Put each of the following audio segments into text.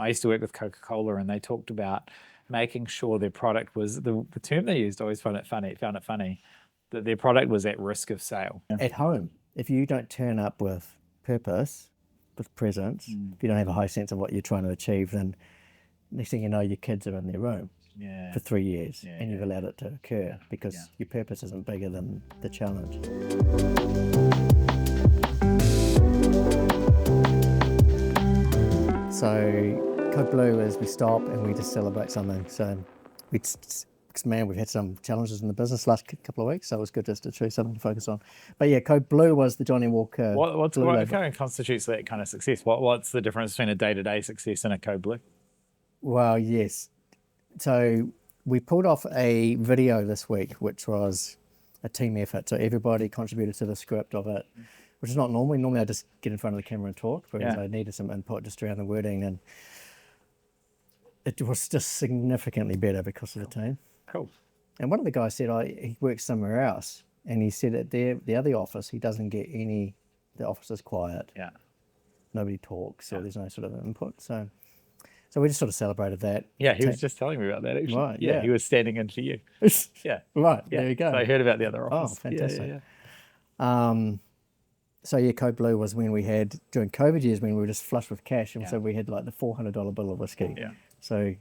I used to work with Coca-Cola, and they talked about making sure their product was the term they used. I always found it funny that their product was at risk of sale. At home, if you don't turn up with purpose, with presence, if you don't have a high sense of what you're trying to achieve, then next thing you know, your kids are in their room for 3 years, and you've allowed it to occur because your purpose isn't bigger than the challenge. So Code Blue is we stop and we just celebrate something. So we've had some challenges in the business last couple of weeks, so it was good just to choose something to focus on. But yeah, Code Blue was the Johnny Walker. What kind of constitutes that kind of success? What's the difference between a day-to-day success and a Code Blue? Well, yes. So we pulled off a video this week, which was a team effort. So everybody contributed to the script of it, which is not normally. Normally I just get in front of the camera and talk, but I needed some input just around the wording, and it was just significantly better because of the team. Cool. And one of the guys said he works somewhere else, and he said at the other office he doesn't get the office is quiet. Yeah. Nobody talks, or there's no sort of input. So we just sort of celebrated that. Yeah, he was just telling me about that actually. Right, yeah. He was standing in for you. Yeah. Right, there you go. So I heard about the other office. Oh, fantastic. So yeah, Code Blue was when we had, during COVID years, when we were just flush with cash, and so we had like the $400 bill of whiskey. Yeah. So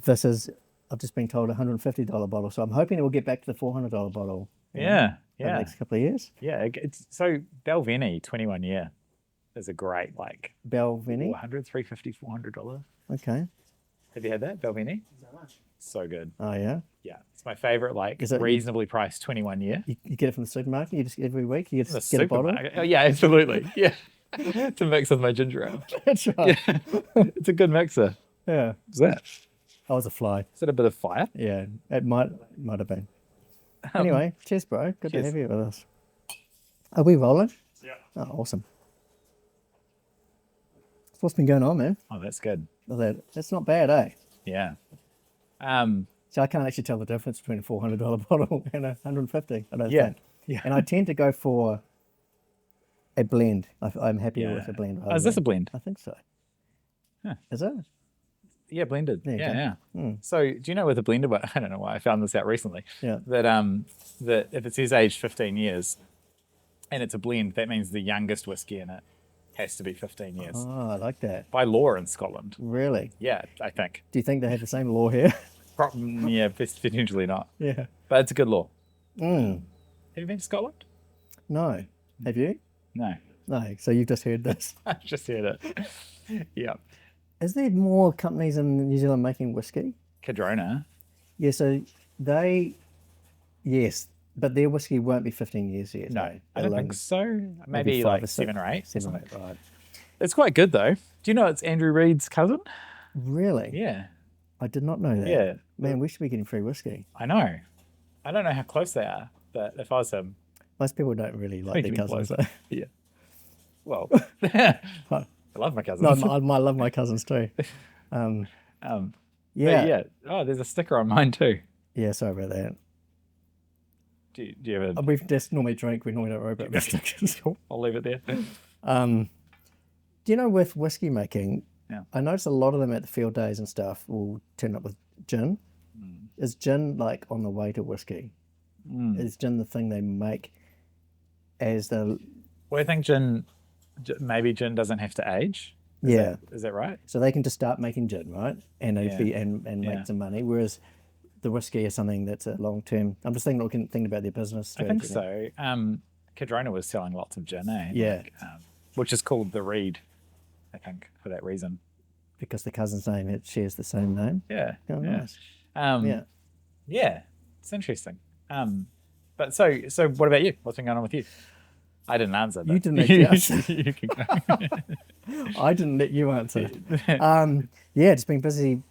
this is, I've just been told, $150 bottle. So I'm hoping it will get back to the $400 bottle. Yeah. In the next couple of years. Yeah. So Balvenie 21 year is a great Balvenie? $400, $350, $400. Okay. Have you had that, Balvenie? So good. Oh yeah? Yeah. It's my favorite, reasonably priced 21 year. You get it from the supermarket? You just every week you just get a bottle? Oh, yeah, absolutely. Yeah. To mix with my ginger ale. That's right. Yeah. It's a good mixer. Yeah. What's that? Oh, it's a fly. Is it a bit of fire? Yeah, it might have been. Anyway, cheers, bro. Good to have you with us. Are we rolling? Yeah. Oh, awesome. So what's been going on, man? Oh, that's good. That's not bad, eh? Yeah. So I can't actually tell the difference between a $400 bottle and a $150. I don't think. Yeah. And I tend to go for a blend. I'm happier with a blend. Oh, is this a blend? I think so. Huh. Is it? Yeah, blended. Yeah. Mm. So do you know with a blended one, I don't know why I found this out recently, that that if it says aged 15 years and it's a blend, that means the youngest whiskey in it has to be 15 years. Oh, I like that. By law in Scotland. Really? Yeah, I think. Do you think they have the same law here? Yeah, potentially not. Yeah. But it's a good law. Mm. Have you been to Scotland? No. Have you? No. No. So you've just heard this? I just heard it. Yeah. Is there more companies in New Zealand making whiskey? Cadrona. Yeah, so yes, but their whiskey won't be 15 years yet. No, I don't think so. Maybe 5 or 7 or 8. 7 or 8, right. It's quite good though. Do you know it's Andrew Reid's cousin? Really? Yeah. I did not know that. Yeah. Man, we should be getting free whiskey. I know. I don't know how close they are, but if I was him... Most people don't really like their cousins. So. Yeah. Well, I love my cousins. No, I love my cousins too. Yeah. Oh, there's a sticker on mine too. Yeah, sorry about that. Do you have a... We just normally drink. We normally don't worry about the stickers. I'll leave it there. Do you know with whiskey making, Yeah. I notice a lot of them at the field days and stuff will turn up with gin. Is gin on the way to whiskey? Is gin the thing they make as the... Well, I think maybe gin doesn't have to age. Is that right? So they can just start making gin, right? And make some money. Whereas the whiskey is something that's a long term. I'm just thinking about their business strategy. I think so. Cadrona was selling lots of gin, eh? Yeah. Which is called the Reed, I think, for that reason. Because the cousin's name, it shares the same name. Yeah. Oh, nice. Yeah. It's interesting. But so what about you? What's been going on with you? I didn't answer. You didn't answer. You can go. I didn't let you answer. It's been busy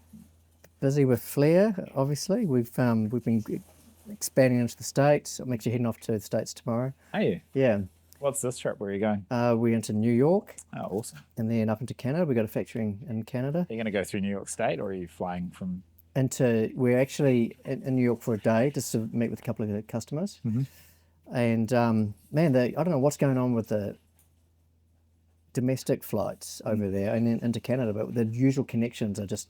with Flair. Obviously, we've been expanding into the States. I'm actually heading off to the States tomorrow. Are you? Yeah. What's this trip? Where are you going? We're into New York. Oh, awesome. And then up into Canada. We've got a factory in Canada. Are you going to go through New York State, or are you flying from? We're actually in New York for a day just to meet with a couple of the customers. Mm-hmm. And I don't know what's going on with the domestic flights over there and then into Canada, but the usual connections are just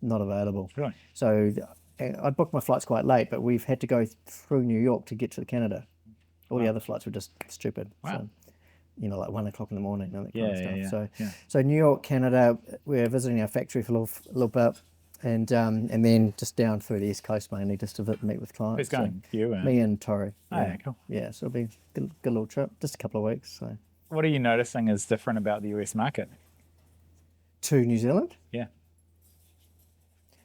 not available. Really? So I booked my flights quite late, but we've had to go through New York to get to Canada. All the other flights were just stupid. Wow. So, you know, like 1 o'clock in the morning and that kind Yeah, of stuff. yeah, So, yeah. so New York, Canada, we're visiting our factory for a little bit, and then just down through the East Coast mainly just to meet with clients. Who's going? You and Me and Tori. Oh, yeah, cool. Yeah, so it'll be a good little trip, just a couple of weeks. So What are you noticing is different about the US market? to New Zealand. Yeah.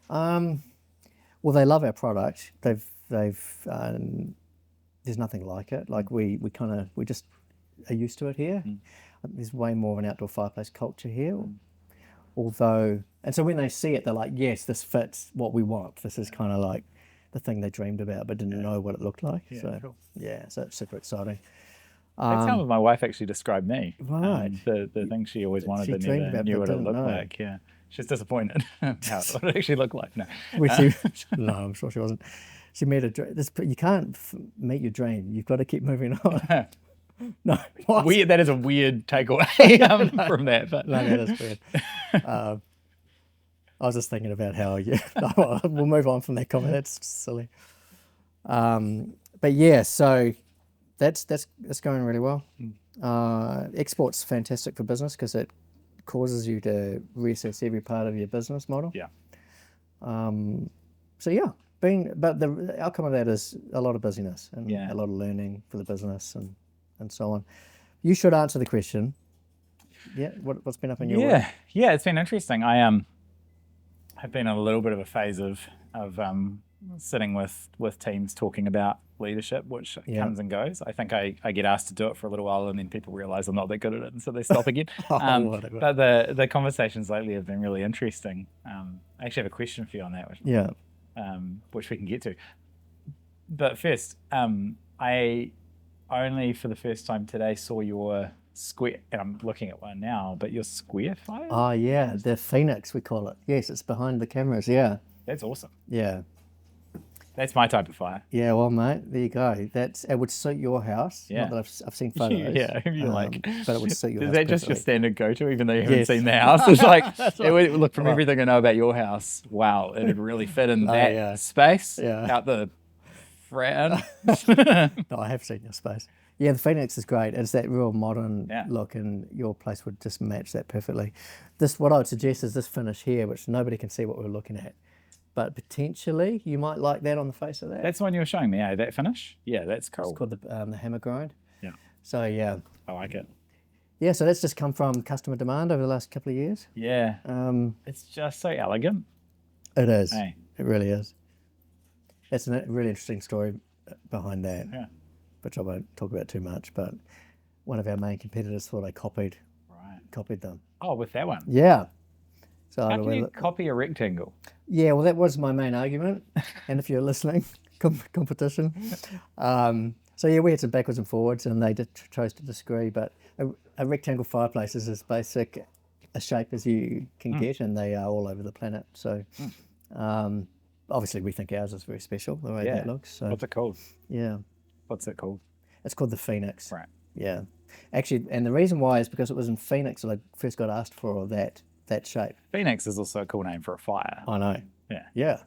Well, they love our product. They've there's nothing like it. Like we just are used to it here. There's way more of an outdoor fireplace culture here. Although, and so when they see it, they're like, yes, this fits what we want. This is kind of like the thing they dreamed about, but didn't know what it looked like. Yeah, So cool. yeah, so it's super exciting. That's how my wife actually described me. Right. The thing she always wanted, She but dreamed never about, knew but what it didn't looked know. like. Yeah. She's disappointed how what it actually looked like. No. No, I'm sure she wasn't. She made a dream. You can't meet your dream. You've got to keep moving on. No, what? Weird. That is a weird takeaway from that. But No, that is weird. I was just thinking about how we'll move on from that comment. That's silly. But yeah, so that's going really well. Export's fantastic for business because it causes you to reassess every part of your business model. Yeah. So yeah, but the outcome of that is a lot of busyness and Yeah. a lot of learning for the business and so on. You should answer the question. Yeah, what's been up in your work? Yeah, it's been interesting. I have been in a little bit of a phase of sitting with teams talking about leadership, which comes and goes. I think I get asked to do it for a little while, and then people realize I'm not that good at it, and so they stop again. Whatever. But the conversations lately have been really interesting. I actually have a question for you on that, which we can get to. But first, I only for the first time today saw your square, and I'm looking at one now, but your square fire? Oh yeah, the Phoenix we call it. Yes, it's behind the cameras. Yeah, That's awesome. yeah, That's my type of fire. yeah. Well, mate, there you go. It would suit your house. Yeah. Not that I've seen photos. Yeah, you're like, but it would suit your is house. that just your perfectly. standard go-to, even though you haven't Yes. seen the house? It's like, right. look, from everything I know about your house, wow, it'd really fit in that yeah. space Yeah. out the front. No, I have seen your space. Yeah, the Phoenix is great. It's that real modern Yeah. look, and your place would just match that perfectly. What I would suggest is this finish here, which nobody can see what we're looking at, but potentially you might like that on the face of that. That's the one you were showing me, eh? That finish? Yeah, that's cool. It's called the hammer grind. Yeah, So yeah, I like it. yeah. So that's just come from customer demand over the last couple of years. Yeah, it's just so elegant. It is. Hey. It really is. That's a really interesting story behind that, Yeah. which I won't talk about too much. But one of our main competitors thought I copied them. Oh, with that one. Yeah. So How can you copy a rectangle? yeah, well, that was my main argument. And if you're listening, competition. So yeah, we had some backwards and forwards, and they chose to disagree. But a rectangle fireplace is as basic a shape as you can get, and they are all over the planet. So obviously, we think ours is very special the way that looks. So What's it called? yeah, What's it called? it's called the Phoenix. Right. Yeah, actually, and the reason why is because it was in Phoenix that I first got asked for that shape. Phoenix is also a cool name for a fire. I know. Yeah. Yeah.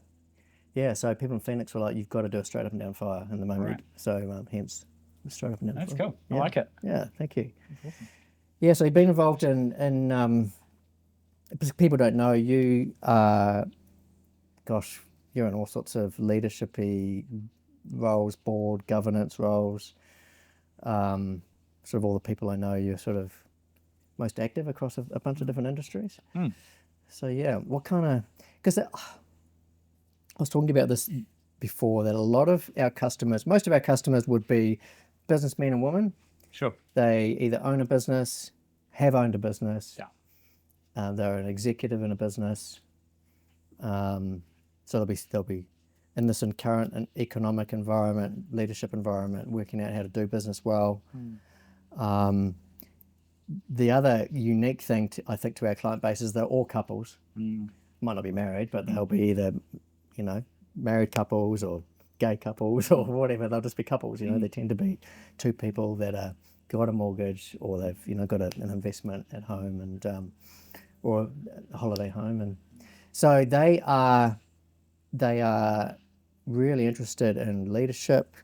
Yeah, so people in Phoenix were like, you've got to do a straight up and down fire in the moment. Right. So hence the straight up and down That's fire. cool. Yeah. I like it. Yeah, thank you. Yeah, so you've been involved in because people don't know you, you're in all sorts of leadership-y roles, board, governance roles. Sort of all the people I know, you're sort of most active across a bunch of different industries. So yeah, what kind of, because I was talking about this before, that a lot of our customers, most of our customers would be businessmen and women. Sure. They either own a business, have owned a business, Yeah. they're an executive in a business. So they'll be in this current economic environment, leadership environment, working out how to do business well. The other unique thing, I think, to our client base is they're all couples. Might not be married, but they'll be either, married couples or gay couples or whatever. They'll just be couples. They tend to be two people that are got a mortgage or they've, you know, got an investment at home and or a holiday home, and so they are really interested in leadership,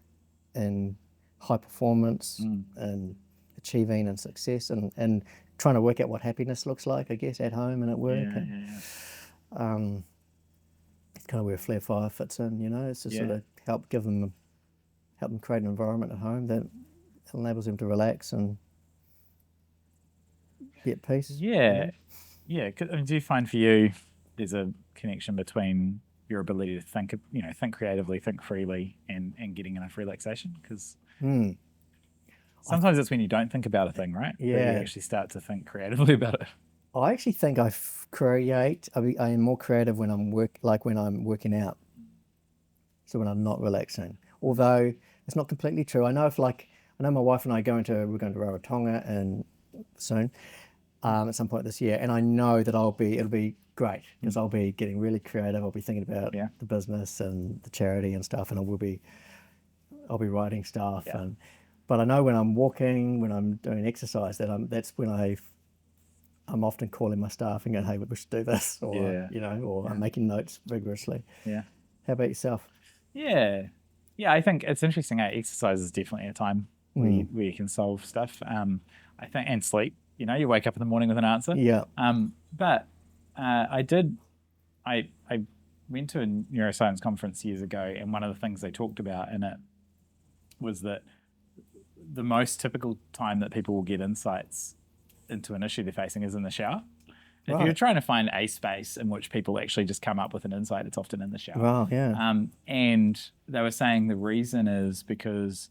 in high performance, and achieving and success, and trying to work out what happiness looks like, I guess, at home and at work. It's kind of where Flare Fire fits in, you know. It's to sort of help them create an environment at home that enables them to relax and be at peace. Yeah. Yeah. I mean, do you find for you there's a connection between your ability to think creatively, think freely, and getting enough relaxation? Because sometimes it's when you don't think about a thing, right? Yeah. That you actually start to think creatively about it. I actually think I am more creative when I'm working out. So when I'm not relaxing, although it's not completely true. I know my wife and I we're going to Rarotonga and soon, at some point this year, and I know that it'll be great because I'll be getting really creative. I'll be thinking about the business and the charity and stuff, and I'll be writing stuff. But I know when I'm walking, when I'm doing exercise, that's when I'm often calling my staff and going, "Hey, we should do this," or I'm making notes vigorously. Yeah. How about yourself? Yeah. I think it's interesting. Exercise is definitely a time where you can solve stuff. I think, and sleep. You know, you wake up in the morning with an answer. Yeah. But I went to a neuroscience conference years ago, and one of the things they talked about in it was that the most typical time that people will get insights into an issue they're facing is in the shower. If you're trying to find a space in which people actually just come up with an insight, it's often in the shower. Wow, yeah. And they were saying the reason is because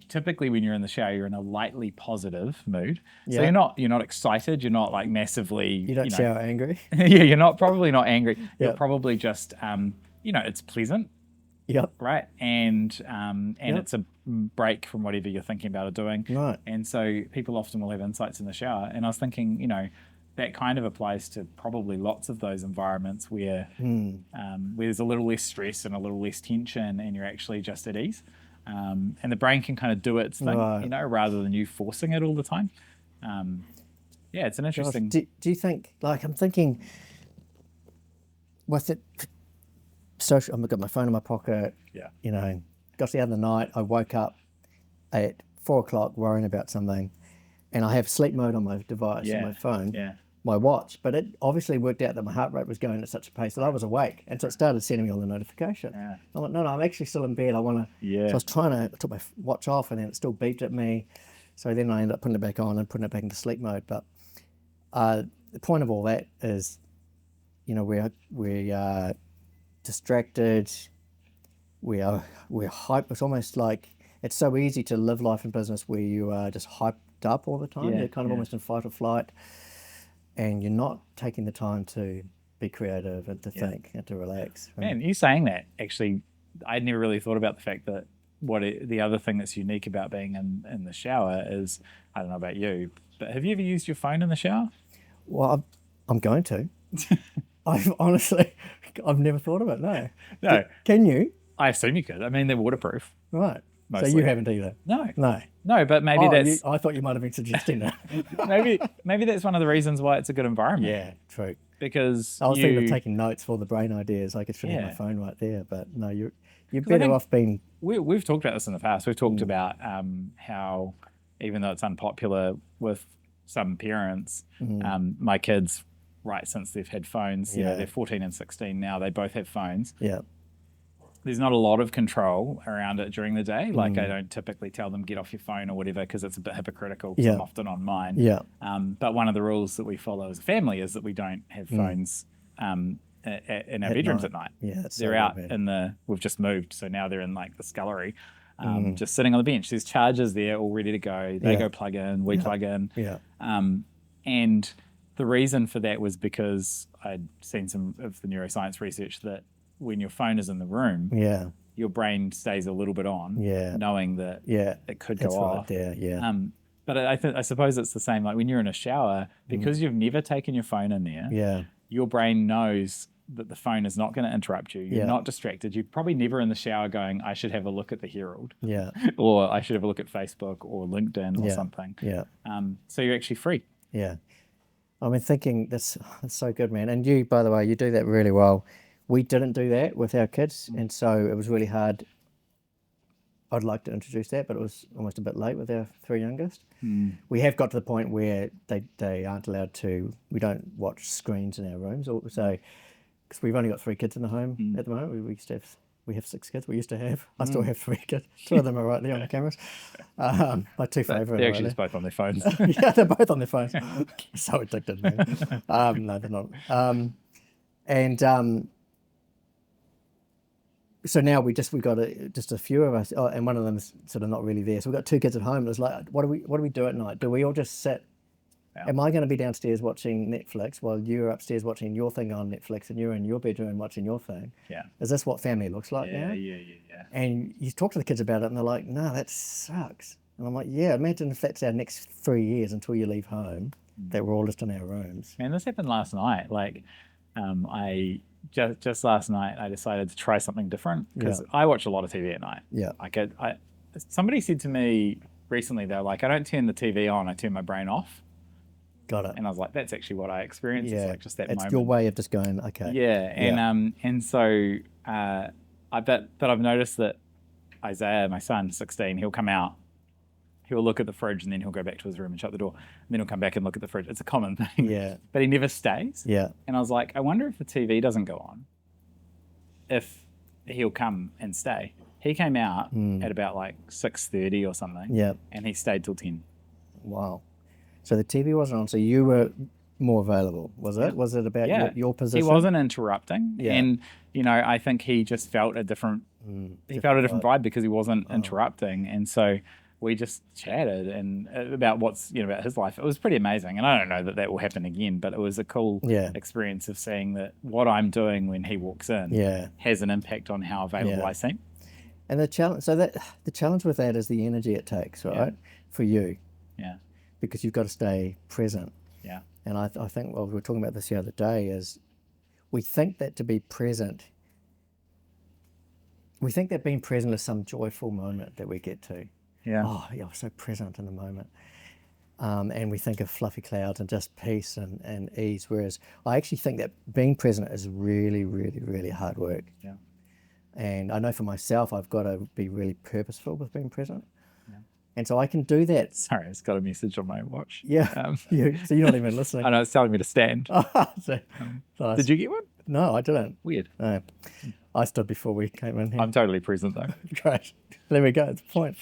typically when you're in the shower, you're in a lightly positive mood. So you're not excited. You're not like massively. You don't shower angry. Yeah, you're probably not angry. You're probably just it's pleasant. Yep. Right. And it's a break from whatever you're thinking about or doing. Right. And so people often will have insights in the shower. And I was thinking, that kind of applies to probably lots of those environments where there's a little less stress and a little less tension, and you're actually just at ease. And the brain can kind of do its thing, rather than you forcing it all the time. It's an interesting. Josh, do you think, I'm thinking, with it, social, I've got my phone in my pocket. Yeah. Gosh, the other night I woke up at 4 o'clock worrying about something, and I have sleep mode on my device, on my phone. Yeah. My watch, but it obviously worked out that my heart rate was going at such a pace that I was awake, and so it started sending me all the notification. Yeah. I'm like, no, I'm actually still in bed. I want to. Yeah. So I took my watch off, and then it still beeped at me. So then I ended up putting it back on and putting it back into sleep mode. But the point of all that is, we're distracted. We're hyped. It's almost like it's so easy to live life in business where you are just hyped up all the time. You're kind of almost in fight or flight. And you're not taking the time to be creative and to think and to relax. Right? Man, you saying that, actually, I'd never really thought about the fact that the other thing that's unique about being in the shower is, I don't know about you, but have you ever used your phone in the shower? Well, I'm going to. I've never thought of it, no. No. Can you? I assume you could. I mean, they're waterproof. Right. Mostly. So you haven't either? No, but maybe that's... I thought you might have been suggesting that. maybe that's one of the reasons why it's a good environment. Yeah, true. Because I was thinking of taking notes for the brain ideas. I could fit in my phone right there, but no, you're better off being... We've talked about this in the past. We've talked about how, even though it's unpopular with some parents, my kids, right since they've had phones, they're 14 and 16 now, they both have phones. Yeah. There's not a lot of control around it during the day. Like I don't typically tell them get off your phone or whatever because it's a bit hypocritical because I'm often on mine. Yeah. But one of the rules that we follow as a family is that we don't have phones in our bedrooms at night. Yeah, they're out we've just moved, so now they're in like the scullery, just sitting on the bench. There's chargers there all ready to go. They go plug in, we plug in. Yeah. And the reason for that was because I'd seen some of the neuroscience research that when your phone is in the room, your brain stays a little bit on, knowing that it could go off. Right there, But I suppose it's the same. Like when you're in a shower, because you've never taken your phone in there, your brain knows that the phone is not going to interrupt you. You're not distracted. You're probably never in the shower going, I should have a look at the Herald. Yeah. Or I should have a look at Facebook or LinkedIn or something. Yeah. So you're actually free. Yeah. I've been thinking that's so good, man. And you, by the way, you do that really well. We didn't do that with our kids, and so it was really hard. I'd like to introduce that, but it was almost a bit late with our 3 youngest. We have got to the point where they aren't allowed to. We don't watch screens in our rooms, so because we've only got 3 kids in the home at the moment. We have 6 kids. We used to have. I still have 3 kids. 2 of them are right there on the cameras. My 2 favourite. They're actually just both on their phones. Yeah, they're both on their phones. So addicted, man. No, they're not. So now we've got just a few of us, and one of them's sort of not really there. So we've got 2 kids at home. It's like, what do we do at night? Do we all just sit? Yeah. Am I going to be downstairs watching Netflix while you're upstairs watching your thing on Netflix and you're in your bedroom watching your thing? Yeah. Is this what family looks like now? Yeah. And you talk to the kids about it and they're like, no, that sucks. And I'm like, yeah, imagine if that's our next 3 years until you leave home, that we're all just in our rooms. Man, this happened last night. Like, I just last night I decided to try something different because I watch a lot of TV at night. Yeah. Somebody said to me recently, they're like, I don't turn the TV on, I turn my brain off. Got it. And I was like, that's actually what I experienced. Yeah. It's like just that moment. It's your way of just going, okay. Yeah. And so but I've noticed that Isaiah, my son, 16, he'll come out, he'll look at the fridge and then he'll go back to his room and shut the door. And then he'll come back and look at the fridge. It's a common thing. Yeah. But he never stays. Yeah. And I was like, I wonder if the TV doesn't go on, if he'll come and stay. He came out at about like 6:30 or something. Yeah. And he stayed till 10. Wow. So the TV wasn't on, so you were more available, was it? Was it about your position? He wasn't interrupting. Yeah. And, I think he just felt a different vibe because he wasn't interrupting. And so we just chatted and about what's, about his life. It was pretty amazing. And I don't know that will happen again, but it was a cool experience of seeing that what I'm doing when he walks in has an impact on how available I seem. And the challenge with that is the energy it takes, right? For you. Yeah. Because you've got to stay present. Yeah. And I think, we were talking about this the other day, is we think that to be present, we think that being present is some joyful moment that we get to. Yeah. Oh, yeah, I'm so present in the moment. And we think of fluffy clouds and just peace and ease, whereas I actually think that being present is really, really, really hard work. Yeah. And I know for myself, I've got to be really purposeful with being present. And so I can do that. Sorry, it's got a message on my watch. Yeah. So you're not even listening. I know, it's telling me to stand. Did you get one? No, I didn't. Weird. No. I stood before we came in here. I'm totally present though. Great. There we go. That's the point.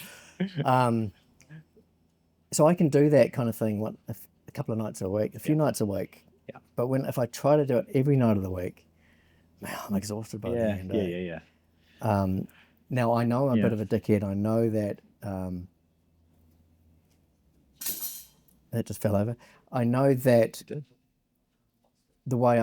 So I can do that kind of thing a couple of nights a week, a few nights a week. Yeah. But if I try to do it every night of the week, man, I'm exhausted by the end. Yeah. Now I know I'm a bit of a dickhead. I know that that just fell over. I know that the way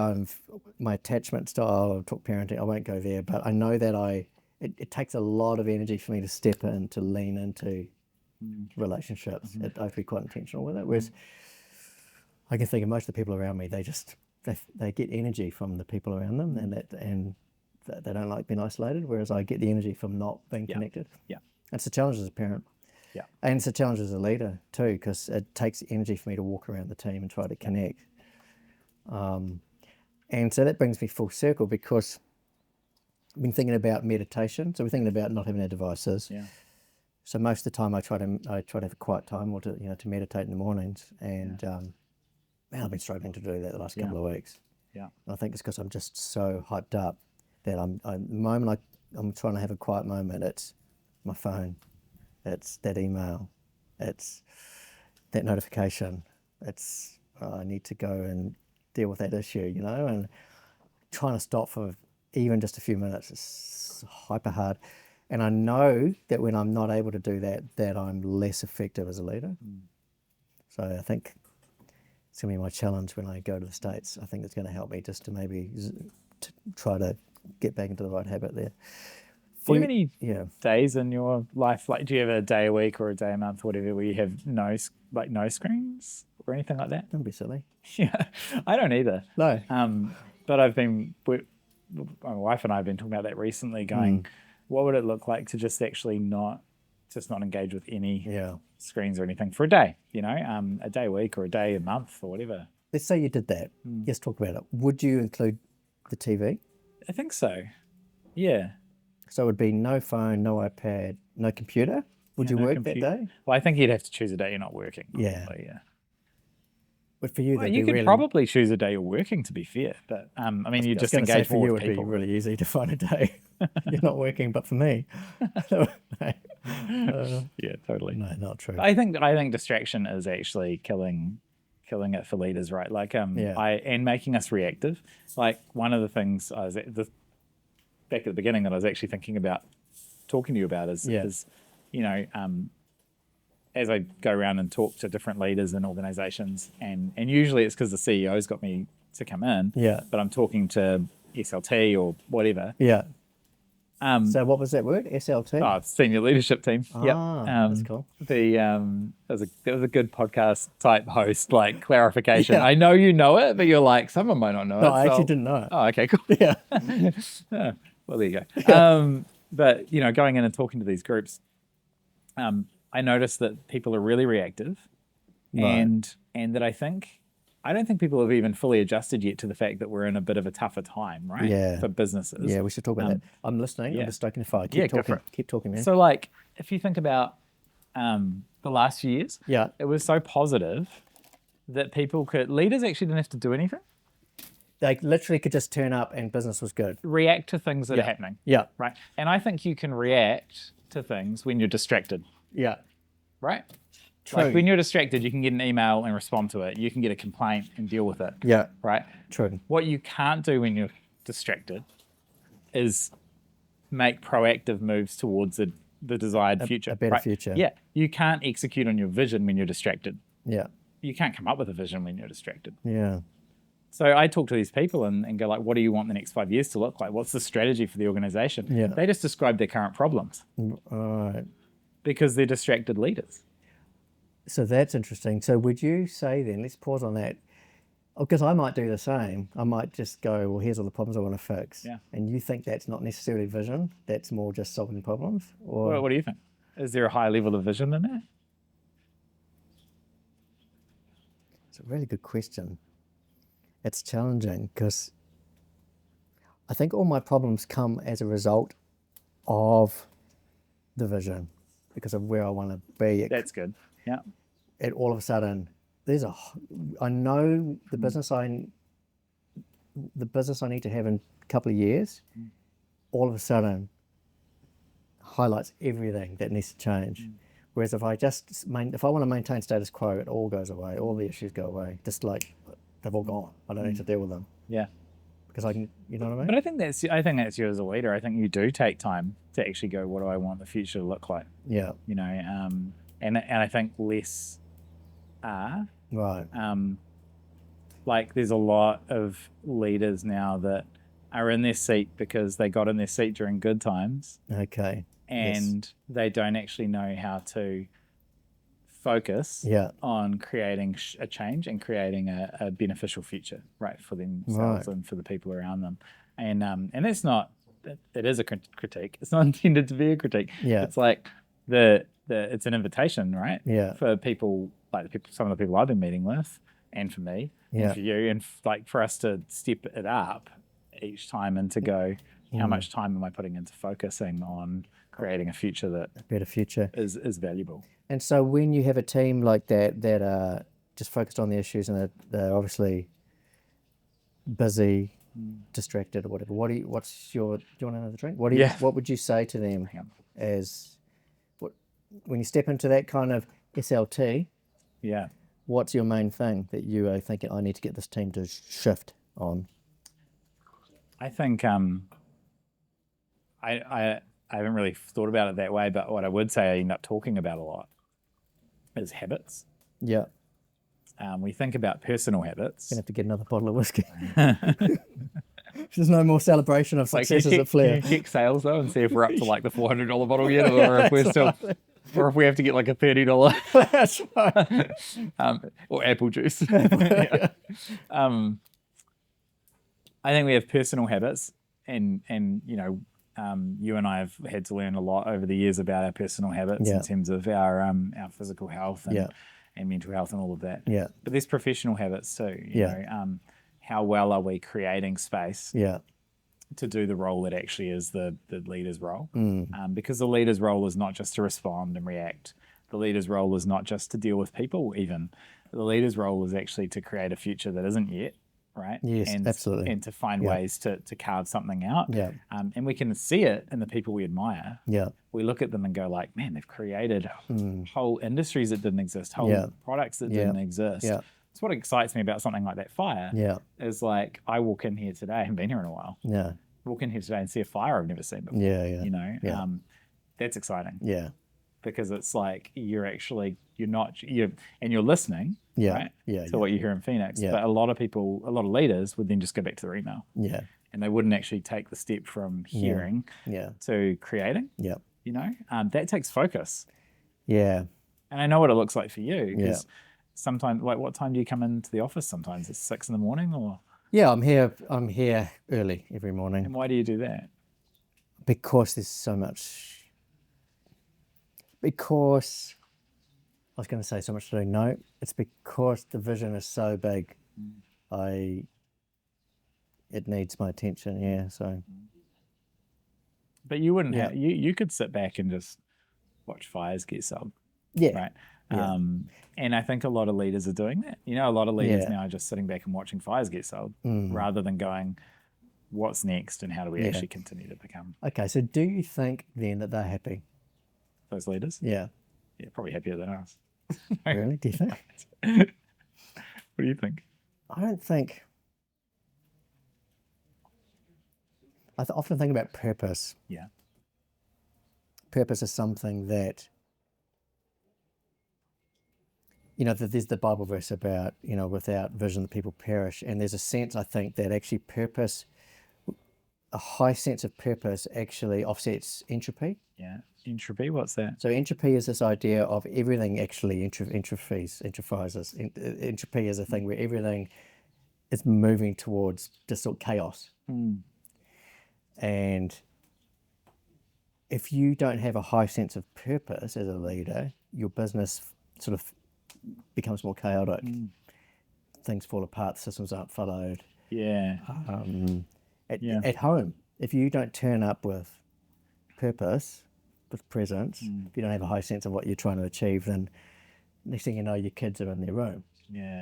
my attachment style, talk parenting, I won't go there, but I know that it takes a lot of energy for me to step in, to lean into relationships. I have to be quite intentional with it. Whereas I can think of most of the people around me, they get energy from the people around them, and they don't like being isolated, whereas I get the energy from not being connected. Yeah. It's a challenge as a parent. Yeah. And it's a challenge as a leader too, because it takes energy for me to walk around the team and try to connect. And so that brings me full circle, because I've been thinking about meditation. So we're thinking about not having our devices. Yeah. So most of the time I try to have a quiet time, or to meditate in the mornings. And man, I've been struggling to do that the last couple of weeks. Yeah. And I think it's because I'm just so hyped up that the moment I'm trying to have a quiet moment, it's my phone, it's that email, it's that notification, it's I need to go and deal with that issue, and trying to stop for even just a few minutes is hyper hard. And I know that when I'm not able to do that I'm less effective as a leader. So I think it's going to be my challenge when I go to the States. I think it's going to help me just to maybe try to get back into the right habit there. Do you have any days in your life, like do you have a day a week or a day a month, whatever, where you have no screens or anything like that? Don't be silly. Yeah, I don't either. No. But I've been my wife and I have been talking about that recently, going, what would it look like to just actually not engage with any screens or anything for a day, a day a week or a day a month or whatever. Let's say you did that. Let's talk about it. Would you include the TV? I think so. Yeah. So it would be no phone, no iPad, no computer? Would you work that day? Well, I think you'd have to choose a day you're not working. Yeah. Yeah. But for you, you could probably choose a day you're working, to be fair. But you just engage more with people. For you, it would be really easy to find a day you're not working. But for me, yeah, totally. No, not true. I think distraction is actually killing it for leaders, right? Like and making us reactive. Like one of the things I was back at the beginning that I was actually thinking about talking to you about is as I go around and talk to different leaders in organizations, and usually it's because the CEO's got me to come in, but I'm talking to SLT or whatever. Yeah. So what was that word? SLT? Oh, senior leadership team. That's cool. That was a good podcast type host, like clarification. I know you know it, but you're like, someone might not know it. No, I actually didn't know it. Oh, okay, cool. Yeah. Well, there you go. But going in and talking to these groups, I noticed that people are really reactive, and that I don't think people have even fully adjusted yet to the fact that we're in a bit of a tougher time, right? Yeah. For businesses. Yeah, we should talk about that. I'm listening. I'm just stoking the fire. Keep talking. Keep talking, man. So, like, if you think about the last few years, it was so positive that leaders actually didn't have to do anything. They literally could just turn up and business was good. React to things that are happening. Yeah. Right. And I think you can react to things when you're distracted. Yeah. Right? True. Like when you're distracted, you can get an email and respond to it. You can get a complaint and deal with it. Yeah. Right? True. What you can't do when you're distracted is make proactive moves towards the desired future. A better future. Yeah. You can't execute on your vision when you're distracted. Yeah. You can't come up with a vision when you're distracted. Yeah. So I talk to these people and go like, what do you want the next 5 years to look like? What's the strategy for the organization? Yeah. They just describe their current problems. All right. Because they're distracted leaders. So that's interesting. So would you say then, let's pause on that, because I might do the same. I might just go, well, here's all the problems I want to fix. Yeah. And you think that's not necessarily vision, that's more just solving problems? Or What do you think? Is there a higher level of vision than that? It's a really good question. It's challenging because I think all my problems come as a result of the vision, because of where I want to be. That's good. Yeah. And all of a sudden, I know the business I need to have in a couple of years, all of a sudden highlights everything that needs to change. Whereas if I want to maintain status quo, it all goes away. All the issues go away. Just like they've all gone. I don't need to deal with them. Yeah. Because I can, you know what I mean? But I think that's you as a leader. I think you do take time to actually go, what do I want the future to look like? Yeah. And I think less are. Right. Like there's a lot of leaders now that are in their seat because they got in their seat during good times. Okay. And they don't actually know how to focus on creating a change and creating a beneficial future, right, for themselves and for the people around them. And that's not, it is a critique. It's not intended to be a critique. Yeah. It's like it's an invitation, right? Yeah. For people, some of the people I've been meeting with, and for me, and for you, and for us to step it up each time and to go, how much time am I putting into focusing on creating a future that better future is valuable. And so when you have a team like that are just focused on the issues and they're obviously busy, distracted or whatever, do you want another drink? What would you say to them when you step into that kind of SLT? Yeah. What's your main thing that you are thinking, I need to get this team to shift on? I think I haven't really thought about it that way, but what I would say I end up talking about a lot is habits. Yeah. We think about personal habits. Gonna have to get another bottle of whiskey. There's no more celebration of successes at Flair. Can you check sales though and see if we're up to like the $400 bottle yet, or if we're still, or if we have to get like a $30. That's right. Or apple juice. I think we have personal habits, and you and I have had to learn a lot over the years about our personal habits in terms of our physical health and mental health and all of that. Yeah. But there's professional habits too. You know, how well are we creating space to do the role that actually is the leader's role? Because the leader's role is not just to respond and react. The leader's role is not just to deal with people even. The leader's role is actually to create a future that isn't yet, right? Yes, absolutely. And to find ways to carve something out. Yeah. And we can see it in the people we admire. Yeah. We look at them and go like, man, they've created whole industries that didn't exist, whole products that didn't exist. Yeah. It's what excites me about something like that fire. Yeah. Is like, I walk in here today, I haven't been here in a while. Yeah. Walk in here today and see a fire I've never seen before. Yeah, yeah. You know, Yeah. That's exciting. Yeah. Because it's like you're listening, right? Yeah. To what you hear in Phoenix. Yeah. But a lot of leaders would then just go back to their email. Yeah. And they wouldn't actually take the step from hearing to creating. Yeah. You know, that takes focus. Yeah. And I know what it looks like for you. Because sometimes, like, what time do you come into the office sometimes? It's 6 a.m, or? Yeah, I'm here early every morning. And why do you do that? Because there's so much. Because I was going to say so much to do. No, it's because the vision is so big. It needs my attention. Yeah. So. But you wouldn't have. You could sit back and just watch fires get sold. Yeah. Right. Yeah. And I think a lot of leaders are doing that. You know, a lot of leaders now are just sitting back and watching fires get sold rather than going, what's next and how do we actually continue to become? Okay. So do you think then that they're happy? Those leaders? Yeah. Yeah, probably happier than us. Really? Do you think? What do you think? I don't think. I often think about purpose. Yeah. Purpose is something that, that there's the Bible verse about, without vision the people perish. And there's a sense, I think, that actually purpose, a high sense of purpose actually offsets entropy. Yeah. Entropy, what's that? So entropy is this idea of everything actually entrophies. Entropy is a thing where everything is moving towards just sort of chaos. And if you don't have a high sense of purpose as a leader, your business sort of becomes more chaotic. Things fall apart, systems aren't followed. Yeah. At home, if you don't turn up with purpose, with presence, if you don't have a high sense of what you're trying to achieve, then next thing you know, your kids are in their room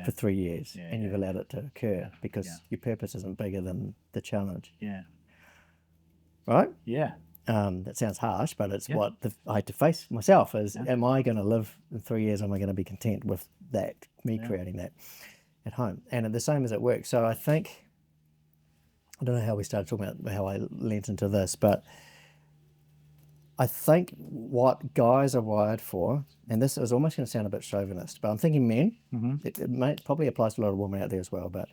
for 3 years and you've allowed it to occur because your purpose isn't bigger than the challenge. Yeah. Right? Yeah. That sounds harsh, but it's what I had to face myself is, am I going to live in 3 years? Am I going to be content with that, me creating that at home? And the same as at work. So I think, I don't know how we started talking about how I lent into this, but I think what guys are wired for, and this is almost going to sound a bit chauvinist, but I'm thinking men, it probably applies to a lot of women out there as well, but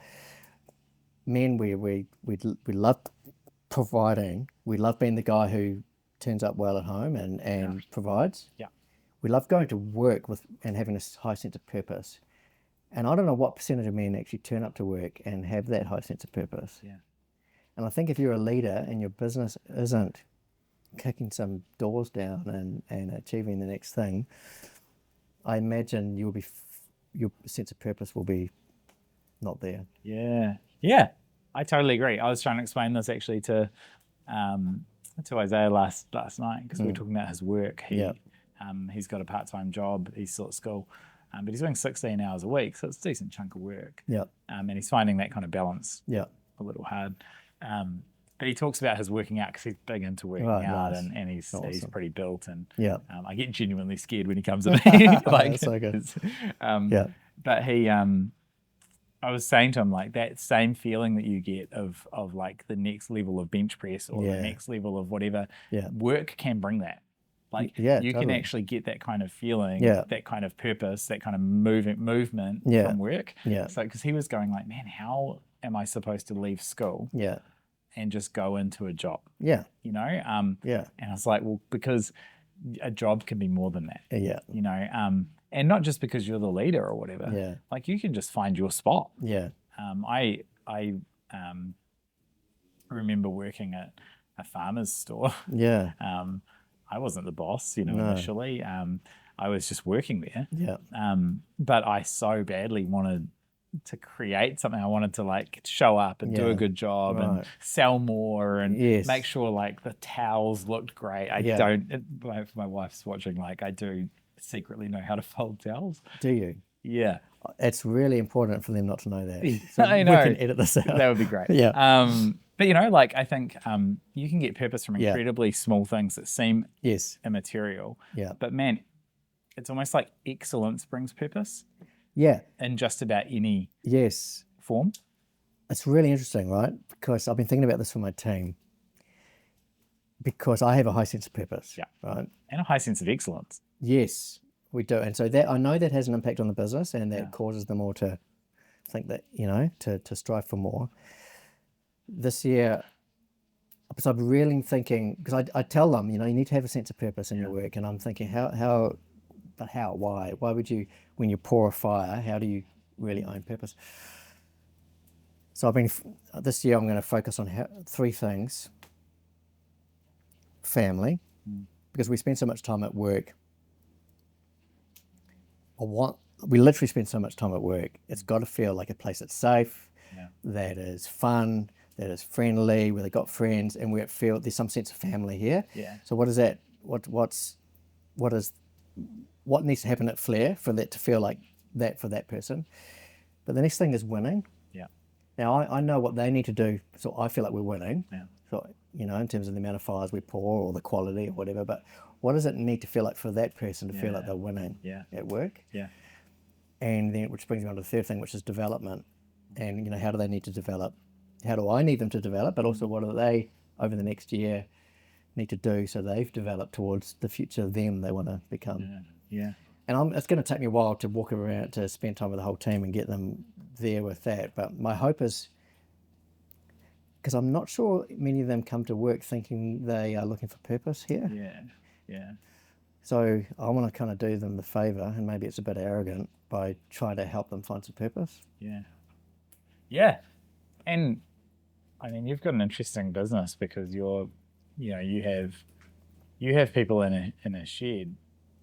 men, we love providing. We love being the guy who turns up well at home and provides. Yeah. We love going to work and having a high sense of purpose. And I don't know what percentage of men actually turn up to work and have that high sense of purpose. Yeah. And I think if you're a leader and your business isn't kicking some doors down and achieving the next thing, I imagine your sense of purpose will be not there. Yeah. Yeah. I totally agree. I was trying to explain this actually to Isaiah last night because we were talking about his work. He's got a part-time job. He's still at school, but he's doing 16 hours a week, so it's a decent chunk of work. Yeah. And he's finding that kind of balance a little hard. But he talks about his working out because he's big into working out, nice. and he's pretty built. And I get genuinely scared when he comes to me. Like, that's so good. But he. I was saying to him, like, that same feeling that you get of like the next level of bench press or the next level of whatever, work can bring that. Like, you can actually get that kind of feeling, that kind of purpose, that kind of movement from work. So, because he was going like, man, how am I supposed to leave school and just go into a job? You know? And I was like, well, because a job can be more than that. You know? And not just because you're the leader or whatever. Like, you can just find your spot. remember working at a farmer's store. Yeah. I wasn't the boss, you know, No. initially. I was just working there. Yeah. But I so badly wanted to create something. I wanted to like show up and do Yeah. a good job and Right. sell more and Yes. make sure like the towels looked great. I Yeah. don't, if my wife's watching, like I do secretly know how to fold towels. Do you? Yeah. It's really important for them not to know that. So I know. we can edit this out. That would be great. Yeah. But you know, like I think you can get purpose from Yeah. incredibly small things that seem Yes. immaterial. Yeah. But man, it's almost like excellence brings purpose Yeah. in just about any Yes. form. It's really interesting, right? Because I've been thinking about this for my team. Because I have a high sense of purpose. Yeah. Right. And a high sense of excellence. Yes, we do. And so that I know that has an impact on the business, and that Yeah. causes them all to think that, you know, to strive for more. This year, because I'm really thinking, because I tell them, you know, you need to have a sense of purpose in your work. And I'm thinking, why would you, when you pour a fire, how do you really own purpose? So this year I'm going to focus on three things. Family, because we spend so much time at work. We literally spend so much time at work. It's got to feel like a place that's safe, that is fun, that is friendly, where they've got friends, and where there's some sense of family here. Yeah. So what is that? What needs to happen at Flair for that to feel like that for that person? But the next thing is winning. Yeah. Now I know what they need to do, so I feel like we're winning. Yeah. So, you know, in terms of the amount of fires we pour or the quality or whatever, but what does it need to feel like for that person to feel like they're winning at work? Yeah. And then, which brings me on to the third thing, which is development. And, you know, how do they need to develop? How do I need them to develop? But also, what do they, over the next year, need to do so they've developed towards the future them they want to become? Yeah. And it's going to take me a while to walk around, to spend time with the whole team and get them there with that. But my hope is, because I'm not sure many of them come to work thinking they are looking for purpose here. Yeah. So I want to kind of do them the favour, and maybe it's a bit arrogant, by trying to help them find some purpose. Yeah. And I mean, you've got an interesting business because you have people in a shed,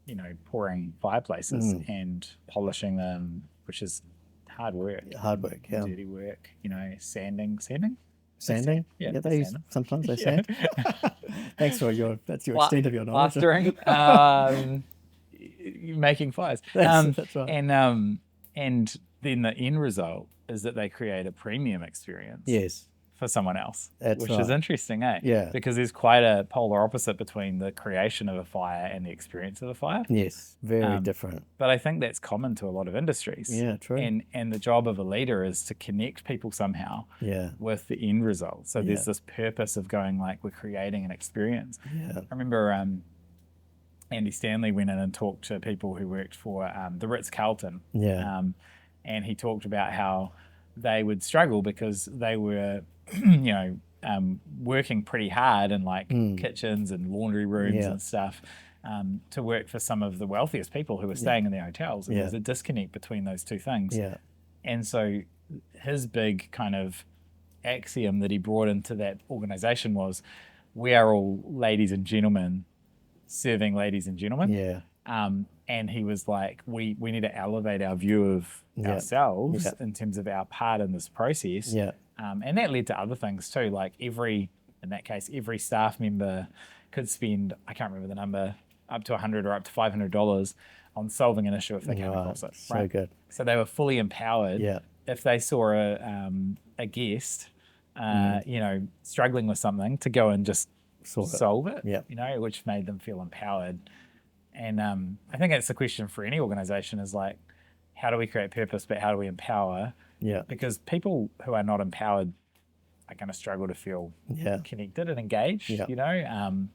you know, pouring fireplaces and polishing them, which is hard work. Hard work, yeah. Dirty work, you know, sanding. Sanding? Yeah, they use, sometimes they sand. Thanks for that's your extent of your knowledge. Plastering, making fires. That's right. And then the end result is that they create a premium experience. Yes. For someone else, which is interesting, eh? Yeah. Because there's quite a polar opposite between the creation of a fire and the experience of a fire. Yes, very different. But I think that's common to a lot of industries. Yeah, true. And the job of a leader is to connect people somehow with the end result. So there's this purpose of going like, we're creating an experience. Yeah. I remember Andy Stanley went in and talked to people who worked for the Ritz-Carlton. Yeah. And he talked about how they would struggle because they were you know, working pretty hard in like kitchens and laundry rooms and stuff to work for some of the wealthiest people who were staying in their hotels. And there's a disconnect between those two things. Yeah. And so his big kind of axiom that he brought into that organization was, we are all ladies and gentlemen serving ladies and gentlemen. Yeah. And he was like, we need to elevate our view of ourselves in terms of our part in this process. Yeah. And that led to other things too. Like every staff member could spend, I can't remember the number, up to $100 or up to $500 on solving an issue if they came across it. So good. So they were fully empowered. Yeah. If they saw a guest, you know, struggling with something, to go and just solve it. Yeah. You know, which made them feel empowered. And I think that's the question for any organization is like, how do we create purpose, but how do we empower? Yeah. Because people who are not empowered are going to struggle to feel connected and engaged, you know.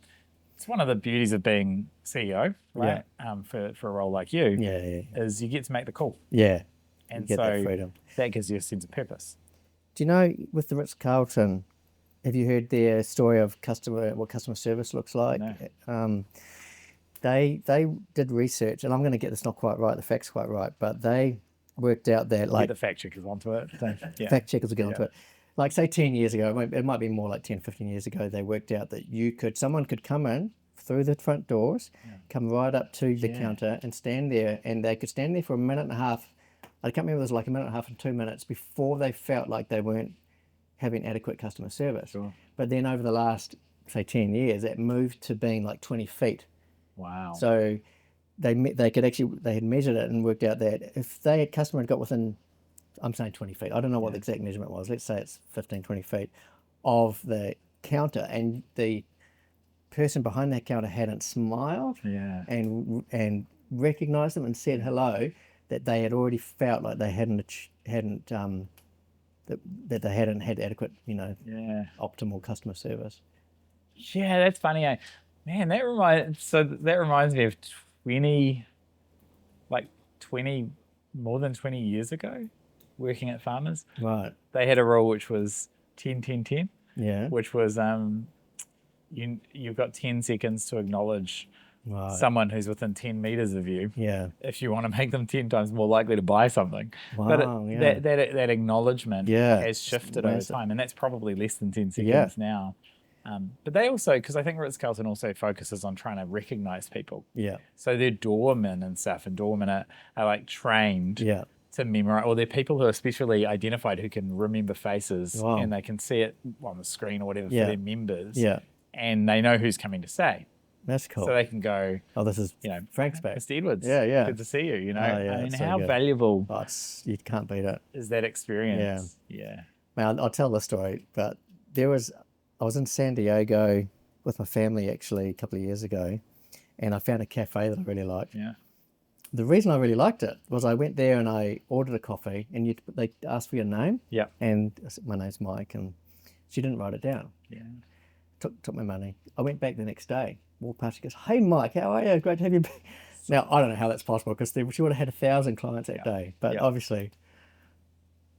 It's one of the beauties of being CEO, right? For a role like you, is you get to make the call. Yeah. And you get that freedom. That gives you a sense of purpose. Do you know, with the Ritz-Carlton, have you heard their story of what customer service looks like? No. They did research, and I'm going to get this not quite right, the facts quite right, but they worked out that Get the fact checkers onto it. fact checkers will get onto it. like say 10 years ago, it might be more like 10, 15 years ago, they worked out that someone could come in through the front doors, come right up to the counter and stand there, and they could stand there for a minute and a half. I can't remember, it was like a minute and a half and 2 minutes before they felt like they weren't having adequate customer service. Sure. But then over the last, say 10 years, it moved to being like 20 feet. Wow. So they had measured it and worked out that if customer had got within, I'm saying 20 feet, I don't know what the exact measurement was, let's say it's 15, 20 feet of the counter, and the person behind that counter hadn't smiled and recognized them and said hello, that they had already felt like they hadn't that they hadn't had adequate, optimal customer service. Yeah, that's funny. Man, that reminds me of 20, more than 20 years ago, working at Farmers. Right. They had a rule which was 10, 10, 10. Yeah. Which was you've got 10 seconds to acknowledge someone who's within 10 meters of you. Yeah. If you want to make them 10 times more likely to buy something. Wow. But that acknowledgement has shifted over time, and that's probably less than 10 seconds now. But they also, because I think Ritz-Carlton also focuses on trying to recognize people. Yeah. So their doormen and stuff, and doormen are like trained to memorize, or they're people who are specially identified who can remember faces, and they can see it on the screen or whatever for their members. Yeah. And they know who's coming to stay. That's cool. So they can go, oh, this is Frank's back. Mr. Edwards. Yeah. Good to see you. I mean, how valuable you can't beat it. Is that experience? Yeah. Man, I'll tell the story, but I was in San Diego with my family actually a couple of years ago, and I found a cafe that I really liked. Yeah. The reason I really liked it was I went there and I ordered a coffee, and they asked for your name. Yeah. And I said, my name's Mike, and she didn't write it down. Yeah. Took my money. I went back the next day, walked past, she goes, "Hey Mike, how are you? Great to have you back." Now, I don't know how that's possible, because she would have had 1,000 clients that day, but obviously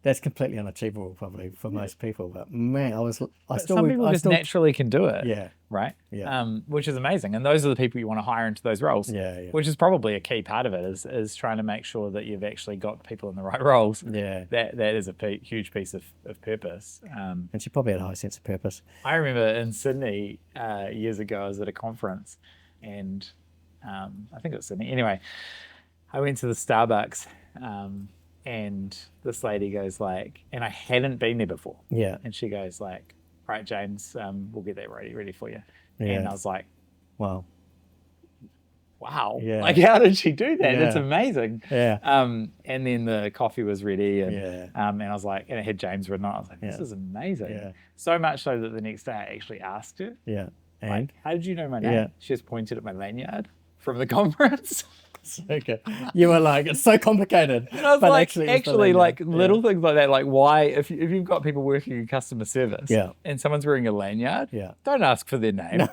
that's completely unachievable probably for most people. But man, some people just naturally can do it. Yeah. Right? Yeah. Which is amazing. And those are the people you want to hire into those roles. Yeah. Which is probably a key part of it, is trying to make sure that you've actually got people in the right roles. Yeah. That is a huge piece of purpose. And she probably had a high sense of purpose. I remember in Sydney years ago, I was at a conference, and I think it was Sydney. Anyway, I went to the Starbucks, and this lady goes like, and I hadn't been there before. Yeah. And she goes like, "All right, James, we'll get that ready for you." Yeah. And I was like, wow. Yeah. Like, how did she do that? Yeah. That's amazing. Yeah. And then the coffee was ready, and yeah. and I was like, and it had James written on it. I was like, this is amazing. Yeah. So much so that the next day I actually asked her. Yeah. And like, how did you know my name? Yeah. She just pointed at my lanyard from the conference. Okay. You were like, it's so complicated. And I was like, actually like little things like that, like why, if you've got people working in customer service and someone's wearing a lanyard, don't ask for their name.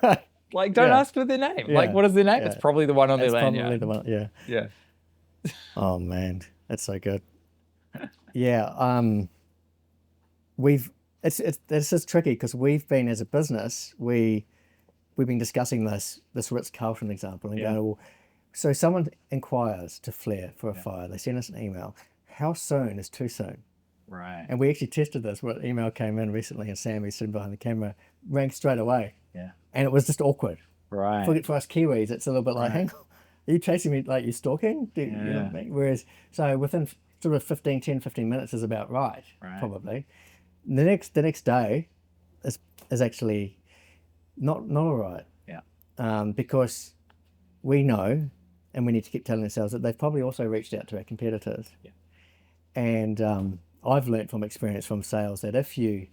Like, don't ask for their name. Yeah. Like, what is their name? It's probably the one on their lanyard. Probably the one, yeah. Yeah. Oh man, that's so good. Yeah. This is tricky, because we've been, as a business, we've been discussing this Ritz-Carlton example and going, well, so someone inquires to Flair for a fire. They send us an email. How soon is too soon? Right. And we actually tested this. What email came in recently, and Sammy sitting behind the camera rang straight away. Yeah. And it was just awkward. Right. For us Kiwis, it's a little bit like, hang on, are you chasing me like you're stalking? You know what I mean? Whereas, so within sort of 15 minutes is about right. Probably. The next day is actually not all right. Yeah. Because we know, and we need to keep telling ourselves, that they've probably also reached out to our competitors. Yeah. And I've learned from experience from sales that if you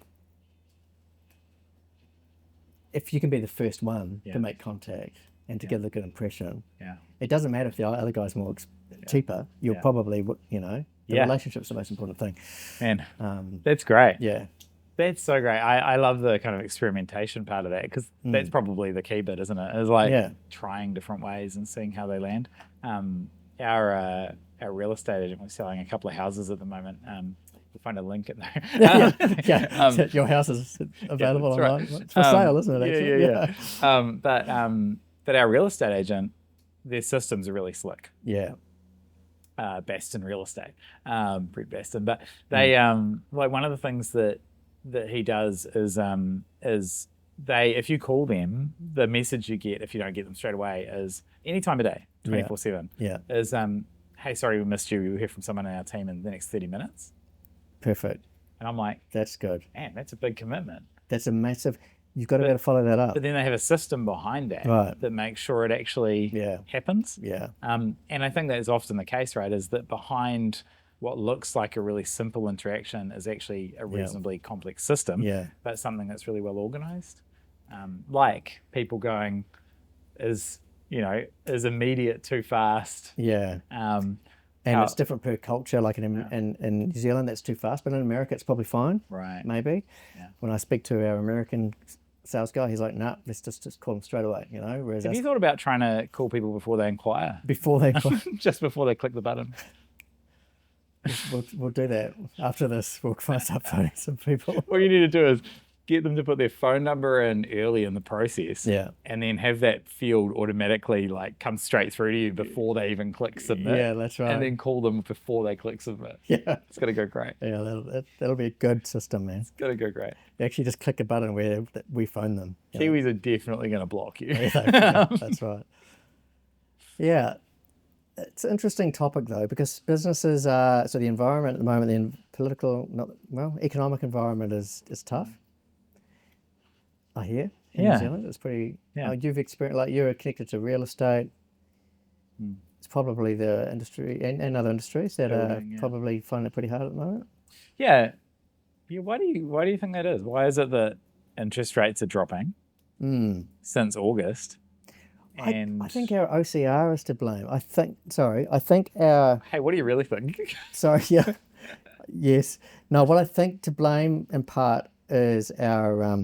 can be the first one to make contact and to give a good impression, it doesn't matter if the other guy's more cheaper. You'll probably, the relationship's the most important thing. Man, that's great. Yeah. That's so great. I love the kind of experimentation part of that, because that's probably the key bit, isn't it? It's like trying different ways and seeing how they land. Our real estate agent was selling a couple of houses at the moment. We'll find a link in there. Your house is available online. Right. It's for sale, isn't it? Actually? But our real estate agent, their systems are really slick. Yeah. Baston Real Estate, Brett Baston. But they like, one of the things that that he does is if you call them, the message you get if you don't get them straight away is any time of day, 24/7. Yeah. Is hey, sorry we missed you. We'll hear from someone on our team in the next 30 minutes. Perfect. And I'm like, that's good. Man, that's a big commitment. That's a massive. You've got to be able to follow that up. But then they have a system behind that that makes sure it actually happens. Yeah. And I think that is often the case, right? Is that behind what looks like a really simple interaction is actually a reasonably complex system, but something that's really well organized. Like people going, is immediate too fast? Yeah. And it's different per culture. Like in New Zealand, that's too fast, but in America, it's probably fine. Right. Maybe. Yeah. When I speak to our American sales guy, he's like, "Nah, let's just call them straight away." Whereas have you thought about trying to call people before they inquire? Before they inquire, just before they click the button. We'll do that after this. We'll start phoning some people. All you need to do is get them to put their phone number in early in the process. Yeah. And then have that field automatically come straight through to you before they even click submit. Yeah, that's right. And then call them before they click submit. Yeah. It's going to go great. Yeah, that'll be a good system, man. It's going to go great. You actually just click a button where we phone them. Kiwis are definitely going to block you. That's right. Yeah. It's an interesting topic though, because businesses so the environment at the moment, economic environment is tough. I hear in New Zealand, it's pretty. You've experienced, you're connected to real estate. It's probably the industry and other industries that are probably finding it pretty hard at the moment. Yeah. Why do you think that is? Why is it that interest rates are dropping since August? And I think our OCR is to blame. I think our... Hey, what do you really think? Sorry, yeah. Yes. No, what I think to blame in part is our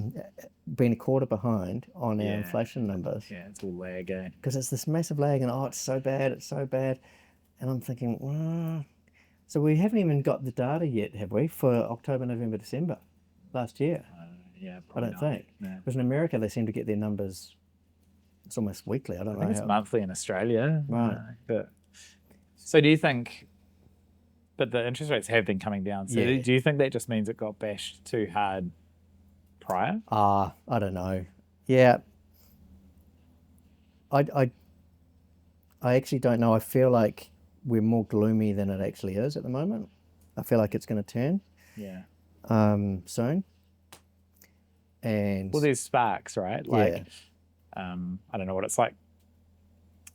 being a quarter behind on our inflation numbers. Yeah, it's all lag, eh? Because it's this massive lag and, it's so bad. And I'm thinking, so we haven't even got the data yet, have we, for October, November, December last year? Yeah, I don't think. No. Because in America, they seem to get their numbers... It's almost weekly. I don't know. I think it's monthly in Australia. Right. So do you think, but the interest rates have been coming down. So do you think that just means it got bashed too hard prior? I don't know. Yeah. I actually don't know. I feel like we're more gloomy than it actually is at the moment. I feel like it's going to turn. Yeah. Soon. And well, there's sparks, right? I don't know what it's like